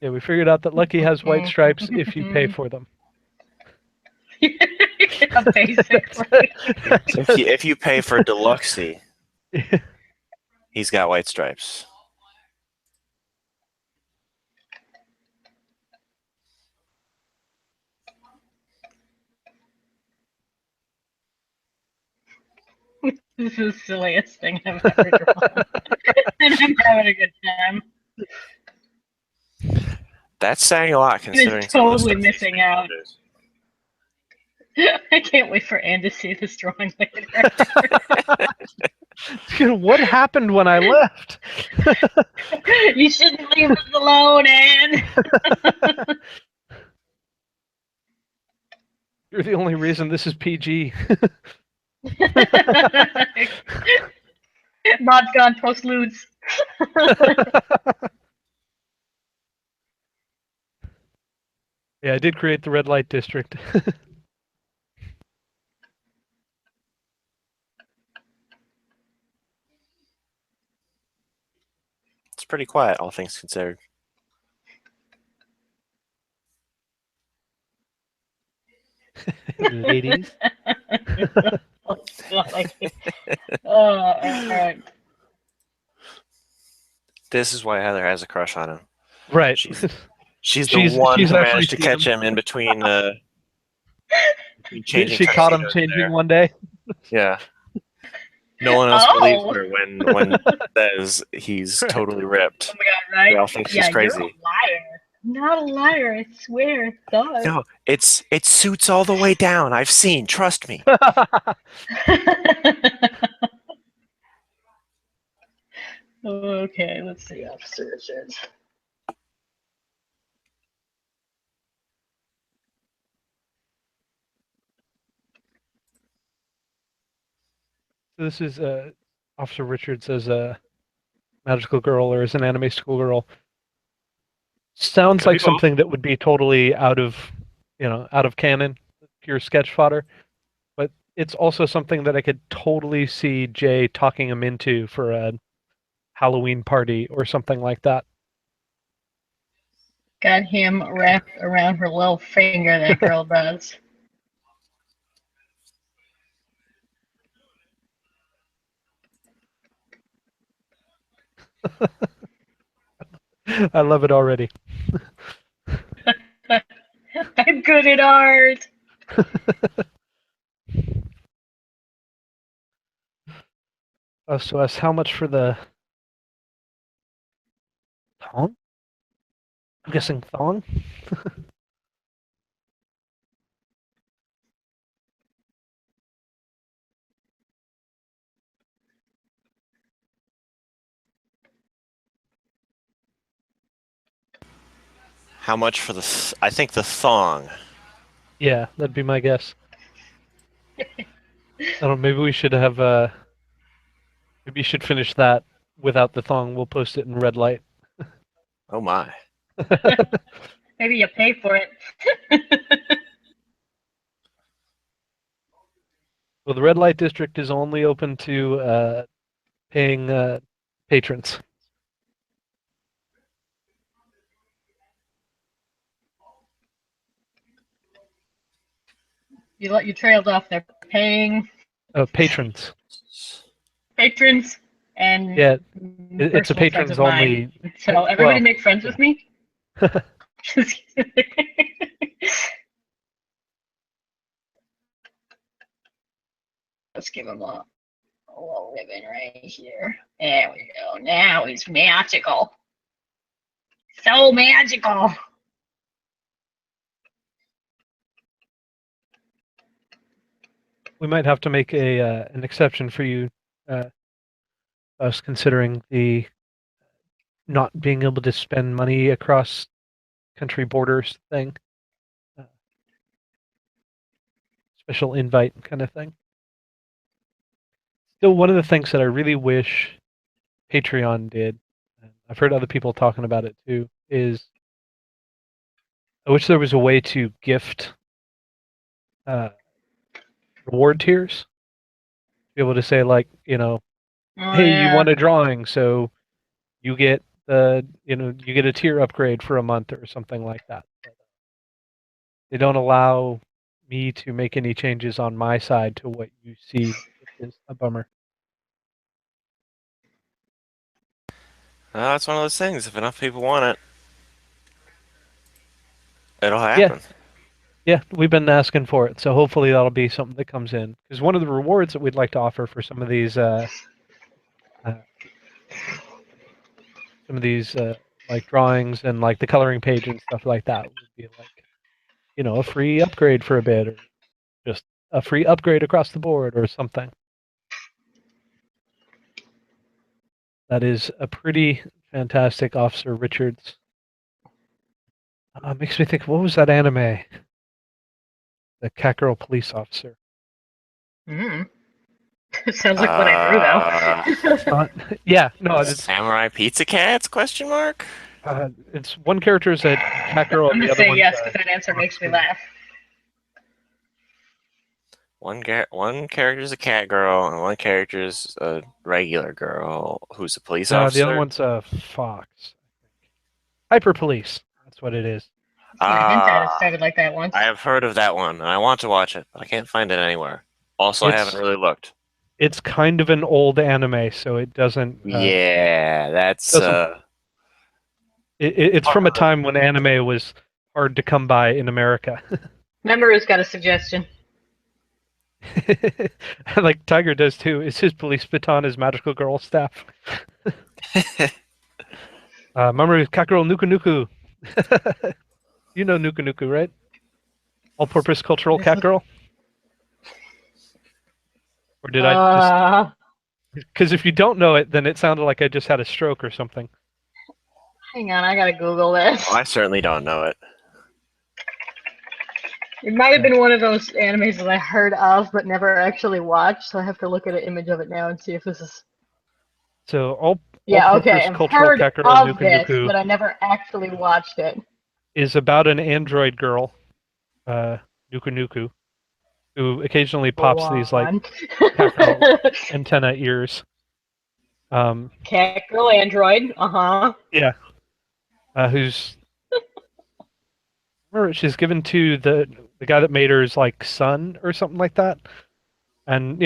Yeah, we figured out that Lucky has white stripes if you pay for them. Yeah, basically. If you pay for Deluxey, he's got white stripes. This is the silliest thing I've ever drawn. And I'm having a good time. That's saying a lot considering He's some of the totally stuff missing he's out. produced. I can't wait for Anne to see this drawing later. What happened when I left? You shouldn't leave us alone, Anne. You're the only reason this is PG. Mod's gone post-ludes. Yeah, I did create the red light district. It's pretty quiet, all things considered. Ladies. Oh, all right. This is why Heather has a crush on him. Right. She's the one she's who actually managed to seen catch him. him in between changing. She caught him tuxedos changing there. one day. Yeah. No one else Oh. believes her when he says he's totally ripped. Oh my god, right? They all think she's yeah, crazy. You're a liar. Not a liar, I swear. God. No, it suits all the way down. I've seen. Trust me. Okay, let's see, Officer Richards. This is Officer Richards as a magical girl or as an anime schoolgirl. Sounds like something that would be totally out of canon, pure sketch fodder. But it's also something that I could totally see Jay talking him into for a Halloween party or something like that. Got him wrapped around her little finger, that girl does. I love it already. I'm good at art. So as how much for the thong? I'm guessing thong? How much for the? I think the thong. Yeah, that'd be my guess. I don't know, maybe we should have maybe you should finish that without the thong. We'll post it in red light. Oh my. Maybe you pay for it. Well, the red light district is only open to paying patrons. You trailed off their paying Patrons. patrons and Yeah, it's a personal friends patrons of mine. only. So everybody Well, make friends with me. Let's give him a little ribbon right here. There we go. Now he's magical. So magical. we might have to make a an exception for you, us considering the not being able to spend money across country borders thing. Special invite kind of thing. Still, one of the things that I really wish Patreon did, and I've heard other people talking about it too, is I wish there was a way to gift reward tiers. To be able to say, like, Oh, hey, you yeah. want a drawing, so you get you get a tier upgrade for a month or something like that. They don't allow me to make any changes on my side to what you see, which is a bummer. It's one of those things. If enough people want it, it'll Yeah, happen. yeah, we've been asking for it, so hopefully that'll be something that comes in. Because one of the rewards that we'd like to offer for some of these like drawings and like the coloring page and stuff like that would be like, a free upgrade for a bit, or just a free upgrade across the board or something. That is a pretty fantastic Officer Richards. Makes me think, what was that anime? The Cat Girl Police Officer. Mm. Sounds like what I drew, though. Yeah, no, it's Samurai Pizza Cats? Question mark. it's one character is a cat girl, I'm and the gonna other say one's yes because that answer makes me laugh. One character's a cat girl, and one character's a regular girl who's a police the officer. other one's a fox. Hyper Police. That's what it is. Hentai started like that once. I have heard of that one, and I want to watch it, but I can't find it anywhere. Also, I haven't really looked. It's kind of an old anime, so it doesn't. Yeah, that's. It's from a time when anime was hard to come by in America. Memory's got a suggestion. Like Tiger does too. Is his police baton his magical girl staff? Remember Kakuro Nuku Nuku? You know Nuku Nuku, right? All-purpose cultural cat girl? Or did I just... Because if you don't know it, then it sounded like I just had a stroke or something. Hang on, I gotta Google this. I certainly don't know it. It might have been one of those animes that I heard of but never actually watched, so I have to look at an image of it now and see if this is... So, okay, I've heard cat girl, of Nuku this, Nuku, but I never actually watched it. is about an android girl, Nuku Nuku, who occasionally pops Go these like on. catgirl antenna ears. Cat girl android. Yeah, who's remember she's given to the guy that made her's like son or something like that, and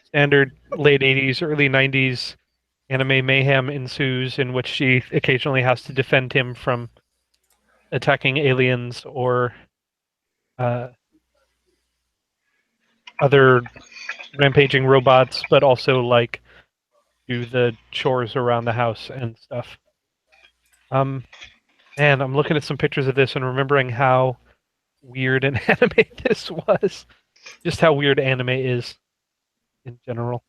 standard late 80s, early 90s anime mayhem ensues in which she occasionally has to defend him from attacking aliens or other rampaging robots, but also like do the chores around the house and stuff. And I'm looking at some pictures of this and remembering how weird an anime this was. Just how weird anime is in general.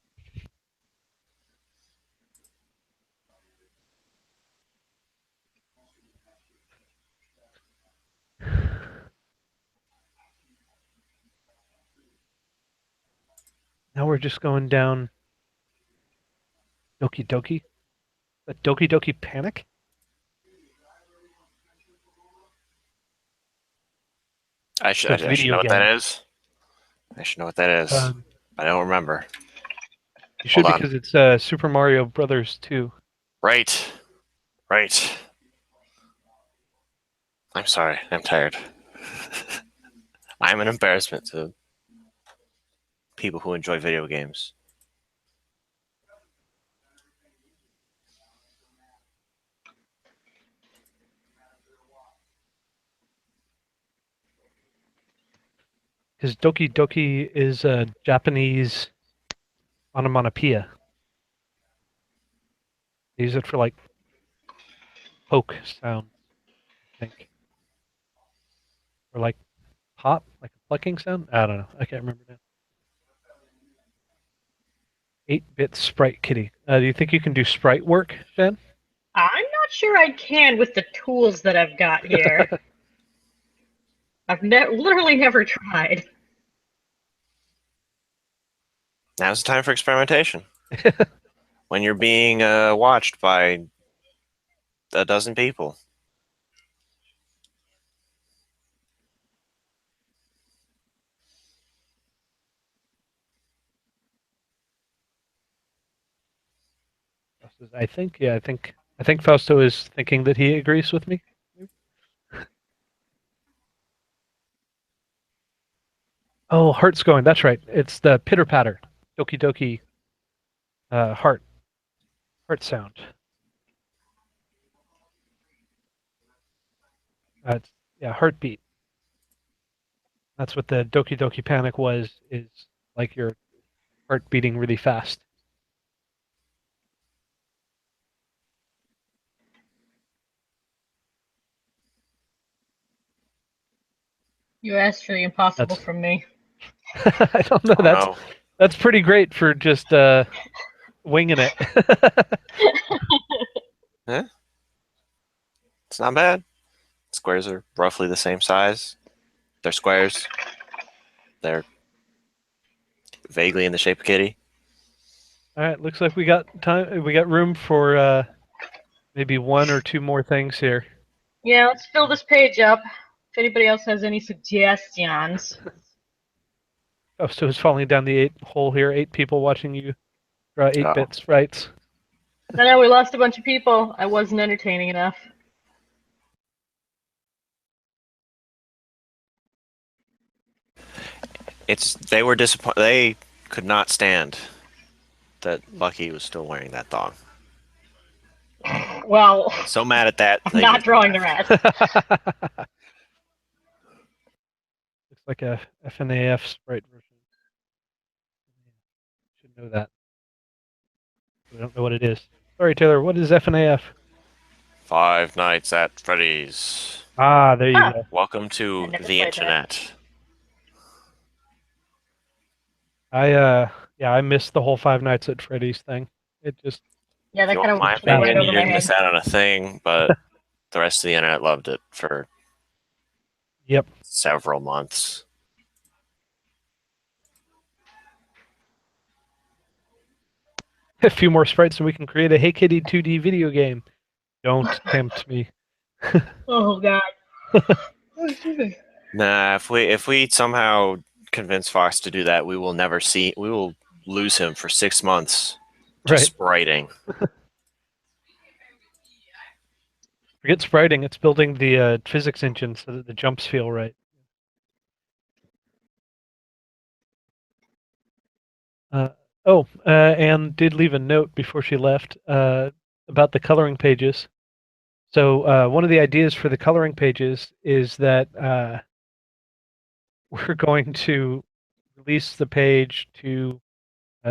Now we're just going down Doki Doki. A Doki Doki Panic? I should That's know video what that game. is. I should know what that is. I don't remember. You should Hold on. because it's Super Mario Brothers 2. Right. I'm sorry. I'm tired. I'm an embarrassment to people who enjoy video games. Because Doki Doki is a Japanese onomatopoeia. They use it for like poke sound, I think. Or like pop, like a plucking sound? I don't know. I can't remember now. 8-bit sprite kitty. Do you think you can do sprite work, Jen? I'm not sure I can with the tools that I've got here. I've literally never tried. Now's the time for experimentation. When you're being watched by a dozen people. I think Fausto is thinking that he agrees with me. Oh, heart's going. That's right. It's the pitter patter, Doki Doki, heart sound. Heartbeat. That's what the Doki Doki Panic was. Is like your heart beating really fast. You asked for the impossible from me. I don't know. That's pretty great for just winging it. Yeah. It's not bad. Squares are roughly the same size. They're squares. They're vaguely in the shape of kitty. All right, looks like we got time. We got room for maybe one or two more things here. Yeah, let's fill this page up. If anybody else has any suggestions. Oh, so it's falling down the 8 hole here. 8 people watching you draw 8-bit sprites. I know we lost a bunch of people. I wasn't entertaining enough. They were disappointed. They could not stand that Lucky was still wearing that thong. Well, so mad at that. I'm not drawing the rest. Looks like a FNAF sprite version. Should know that. We don't know what it is. Sorry, Taylor. What is FNAF? Five Nights at Freddy's. Ah, there you go. Welcome to the internet. I missed the whole Five Nights at Freddy's thing. It just that kind of my went right opinion, over you my didn't head. miss out on a thing, but the rest of the internet loved it for several months. A few more sprites and we can create a Hey Kitty 2D video game. Don't tempt me. Oh god. Nah, if we somehow convince Fox to do that, we will never see. We will lose him for 6 months to Right. spriting. Forget spriting. It's building the physics engine so that the jumps feel right. And did leave a note before she left about the coloring pages. So one of the ideas for the coloring pages is that we're going to release the page to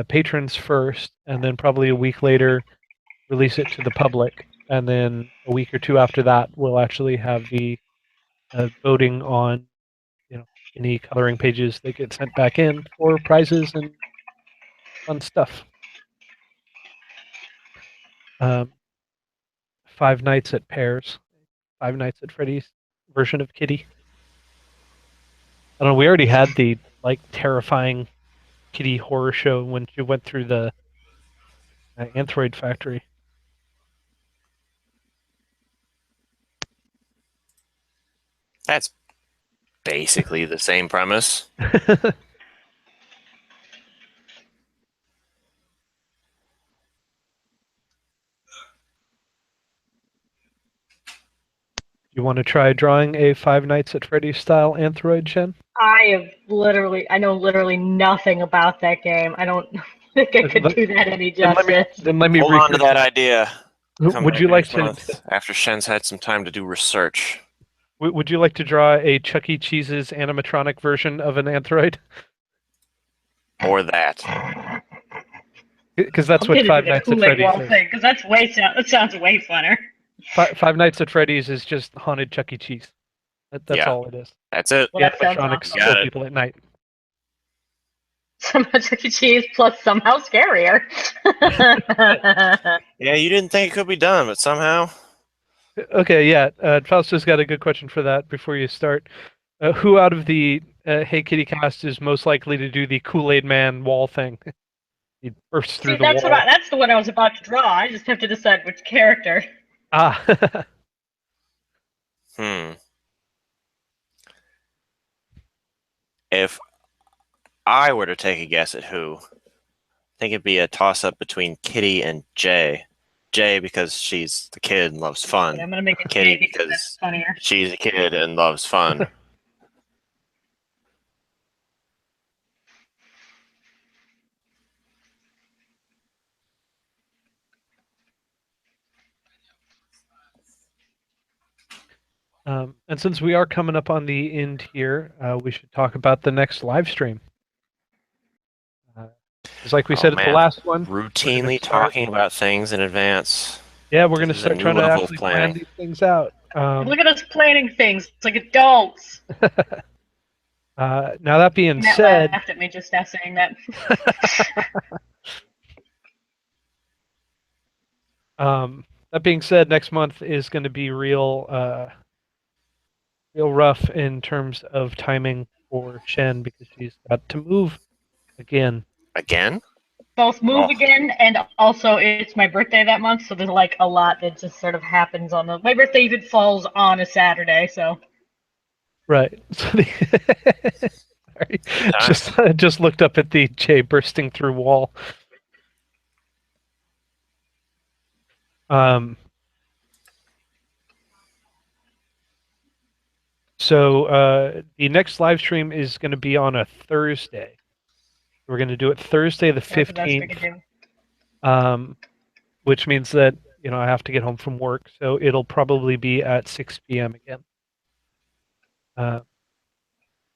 patrons first, and then probably a week later release it to the public, and then a week or two after that we'll actually have the voting on any coloring pages that get sent back in for prizes and fun stuff. Five Nights at Pears, Five Nights at Freddy's version of Kitty. I don't know. We already had the terrifying Kitty horror show when she went through the Anthroid factory. That's basically the same premise. You want to try drawing a Five Nights at Freddy's style Anthroid, Shen? I know literally nothing about that game. I don't think I could do that any justice. Then let me Hold on to rephrase that it. idea. Come Would back you like next to? month after Shen's had some time to do research? Would you like to draw a Chuck E. Cheese's animatronic version of an Anthroid? Or that. Because that's I'm what gonna Five do the Nights at Kool-Aid Freddy's wall is. thing because that sounds way funner. Five Nights at Freddy's is just haunted Chuck E. Cheese. That's Yeah. all it is. That's it. Well, that sounds Animatronics awesome. kill Got it. people at night. Somehow Chuck E. Cheese plus somehow scarier. Yeah, you didn't think it could be done, but somehow. Okay, yeah. Fausto's got a good question for that before you start. Who out of the Hey Kitty cast is most likely to do the Kool-Aid Man wall thing? He bursts through See, the that's wall. that's the one I was about to draw. I just have to decide which character. Ah. If I were to take a guess at who, I think it'd be a toss-up between Kitty and Jay. Jay because she's the kid and loves fun. I'm gonna make it Kitty Jay because that's funnier. she's a kid and loves fun. And since we are coming up on the end here, we should talk about the next live stream. Just like we said at the last one, routinely talking about things in advance. Yeah, we're going to start trying to actually plan these things out. Look at us planning things. It's like adults. Now that being Matt said, laughed at me just now saying that. that being said, next month is going to be real rough in terms of timing for Shen because she's got to move again. Again? Both move again, and also it's my birthday that month, so there's like a lot that just sort of happens on my birthday even falls on a Saturday, so. Right. Sorry. Just looked up at the Jay bursting through wall. So the next live stream is going to be on a Thursday. We're going to do it Thursday the 15th. Which means that I have to get home from work, so it'll probably be at 6 p.m. again. And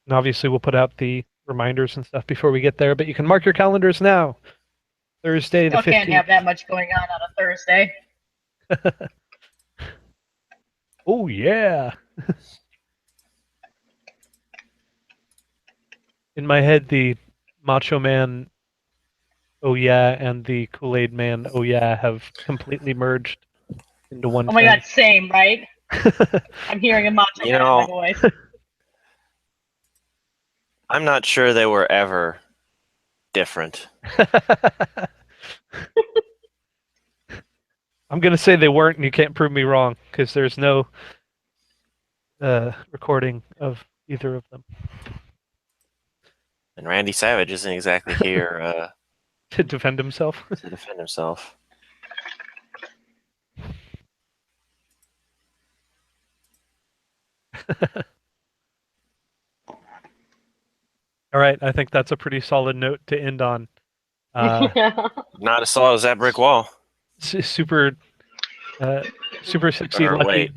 obviously we'll put out the reminders and stuff before we get there, but you can mark your calendars now. Thursday the 15th. Can't have that much going on a Thursday. Oh yeah. In my head, the Macho Man, oh yeah, and the Kool-Aid Man, oh yeah, have completely merged into one. Oh my god, same, right? I'm hearing a Macho Man in my voice. I'm not sure they were ever different. I'm going to say they weren't, and you can't prove me wrong, because there's no recording of either of them. And Randy Savage isn't exactly here To defend himself. to defend himself. All right, I think that's a pretty solid note to end on. Not as solid as that brick wall. Super sexy Or lucky. wait,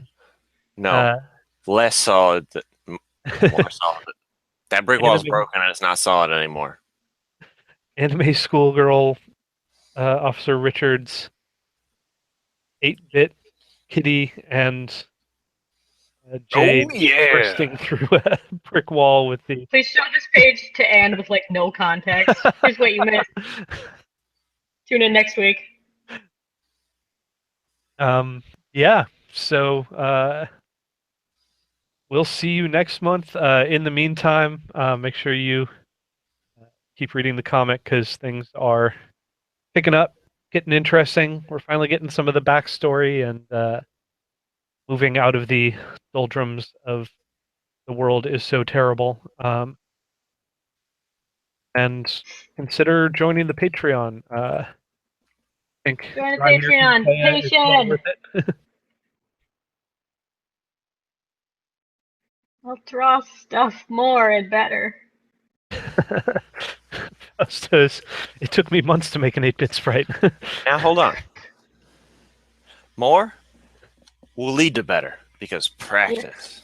no, less solid, more solid. That brick wall is broken and it's not solid anymore. Anime schoolgirl, Officer Richards, 8-bit Kitty, and Jade bursting through a brick wall with the. Please show this page to end with like no context. Here's what you missed. Tune in next week. Yeah. So we'll see you next month. In the meantime, make sure you keep reading the comic because things are picking up, getting interesting. We're finally getting some of the backstory and moving out of the doldrums of the world is so terrible. And consider joining the Patreon. I think Join the Ryan here can Patreon. say it's well worth it. I'll draw stuff more and better. It took me months to make an 8-bit sprite. Now hold on. More will lead to better because practice.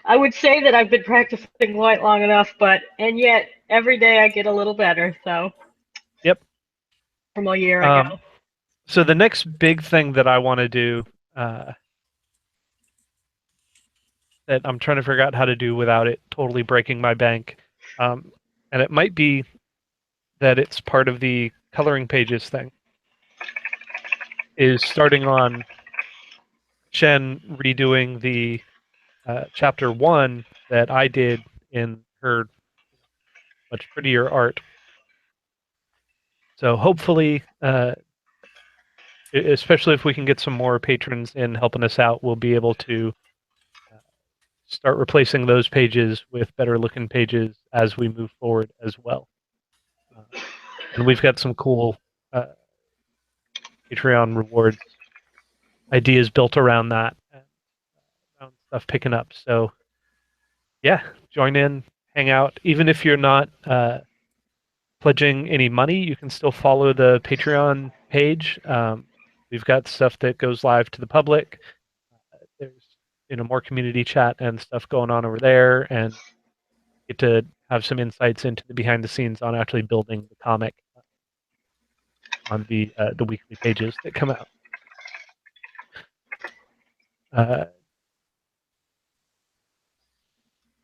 I would say that I've been practicing quite long enough, and yet every day I get a little better. So. Yep. From a year ago. So the next big thing that I want to do, that I'm trying to figure out how to do without it totally breaking my bank, and it might be that it's part of the coloring pages thing, is starting on Shen redoing the chapter 1 that I did in her much prettier art. So hopefully, especially if we can get some more patrons in helping us out, we'll be able to start replacing those pages with better looking pages as we move forward as well. And we've got some cool Patreon rewards ideas built around that, and stuff picking up. So yeah, join in, hang out. Even if you're not pledging any money, you can still follow the Patreon page. We've got stuff that goes live to the public. There's more community chat and stuff going on over there, and get to have some insights into the behind the scenes on actually building the comic on the weekly pages that come out.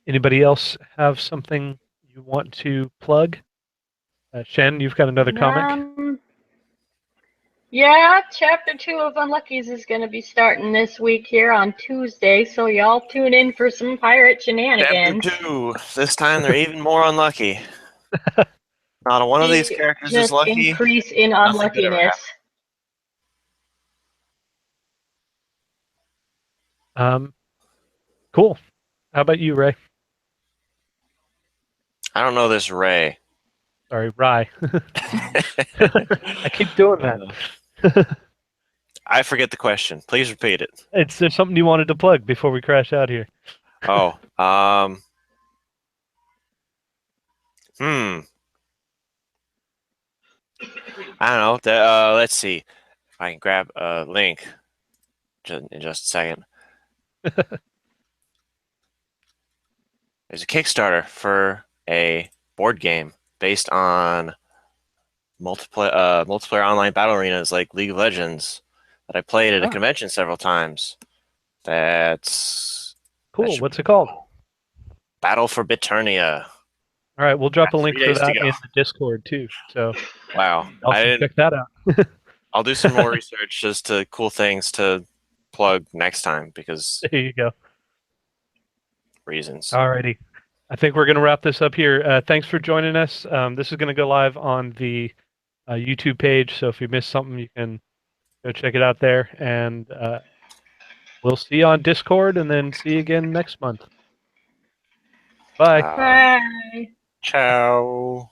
Anybody else have something you want to plug? Shen, you've got another comic? Yeah, chapter 2 of Unluckies is going to be starting this week here on Tuesday, so y'all tune in for some pirate shenanigans. Chapter 2. This time they're even more unlucky. Not one of these characters is lucky. Increase in unluckiness. Cool. How about you, Ray? I don't know this Ray. Sorry, Rye. I keep doing that. I forget the question. Please repeat it. Is there something you wanted to plug before we crash out here? Oh, I don't know. Let's see if I can grab a link in just a second. There's a Kickstarter for a board game based on multiplayer online battle arenas like League of Legends that I played at a convention several times. That's cool. What's it called? Battle for Biturnia. All right, we'll drop a link for that in the Discord too. So wow, also check that out. I'll do some more research as to cool things to plug next time because there you go. Reasons. Alrighty. I think we're going to wrap this up here. Thanks for joining us. This is going to go live on the YouTube page, so if you missed something, you can go check it out there. And we'll see you on Discord, and then see you again next month. Bye. Uh, Bye. ciao.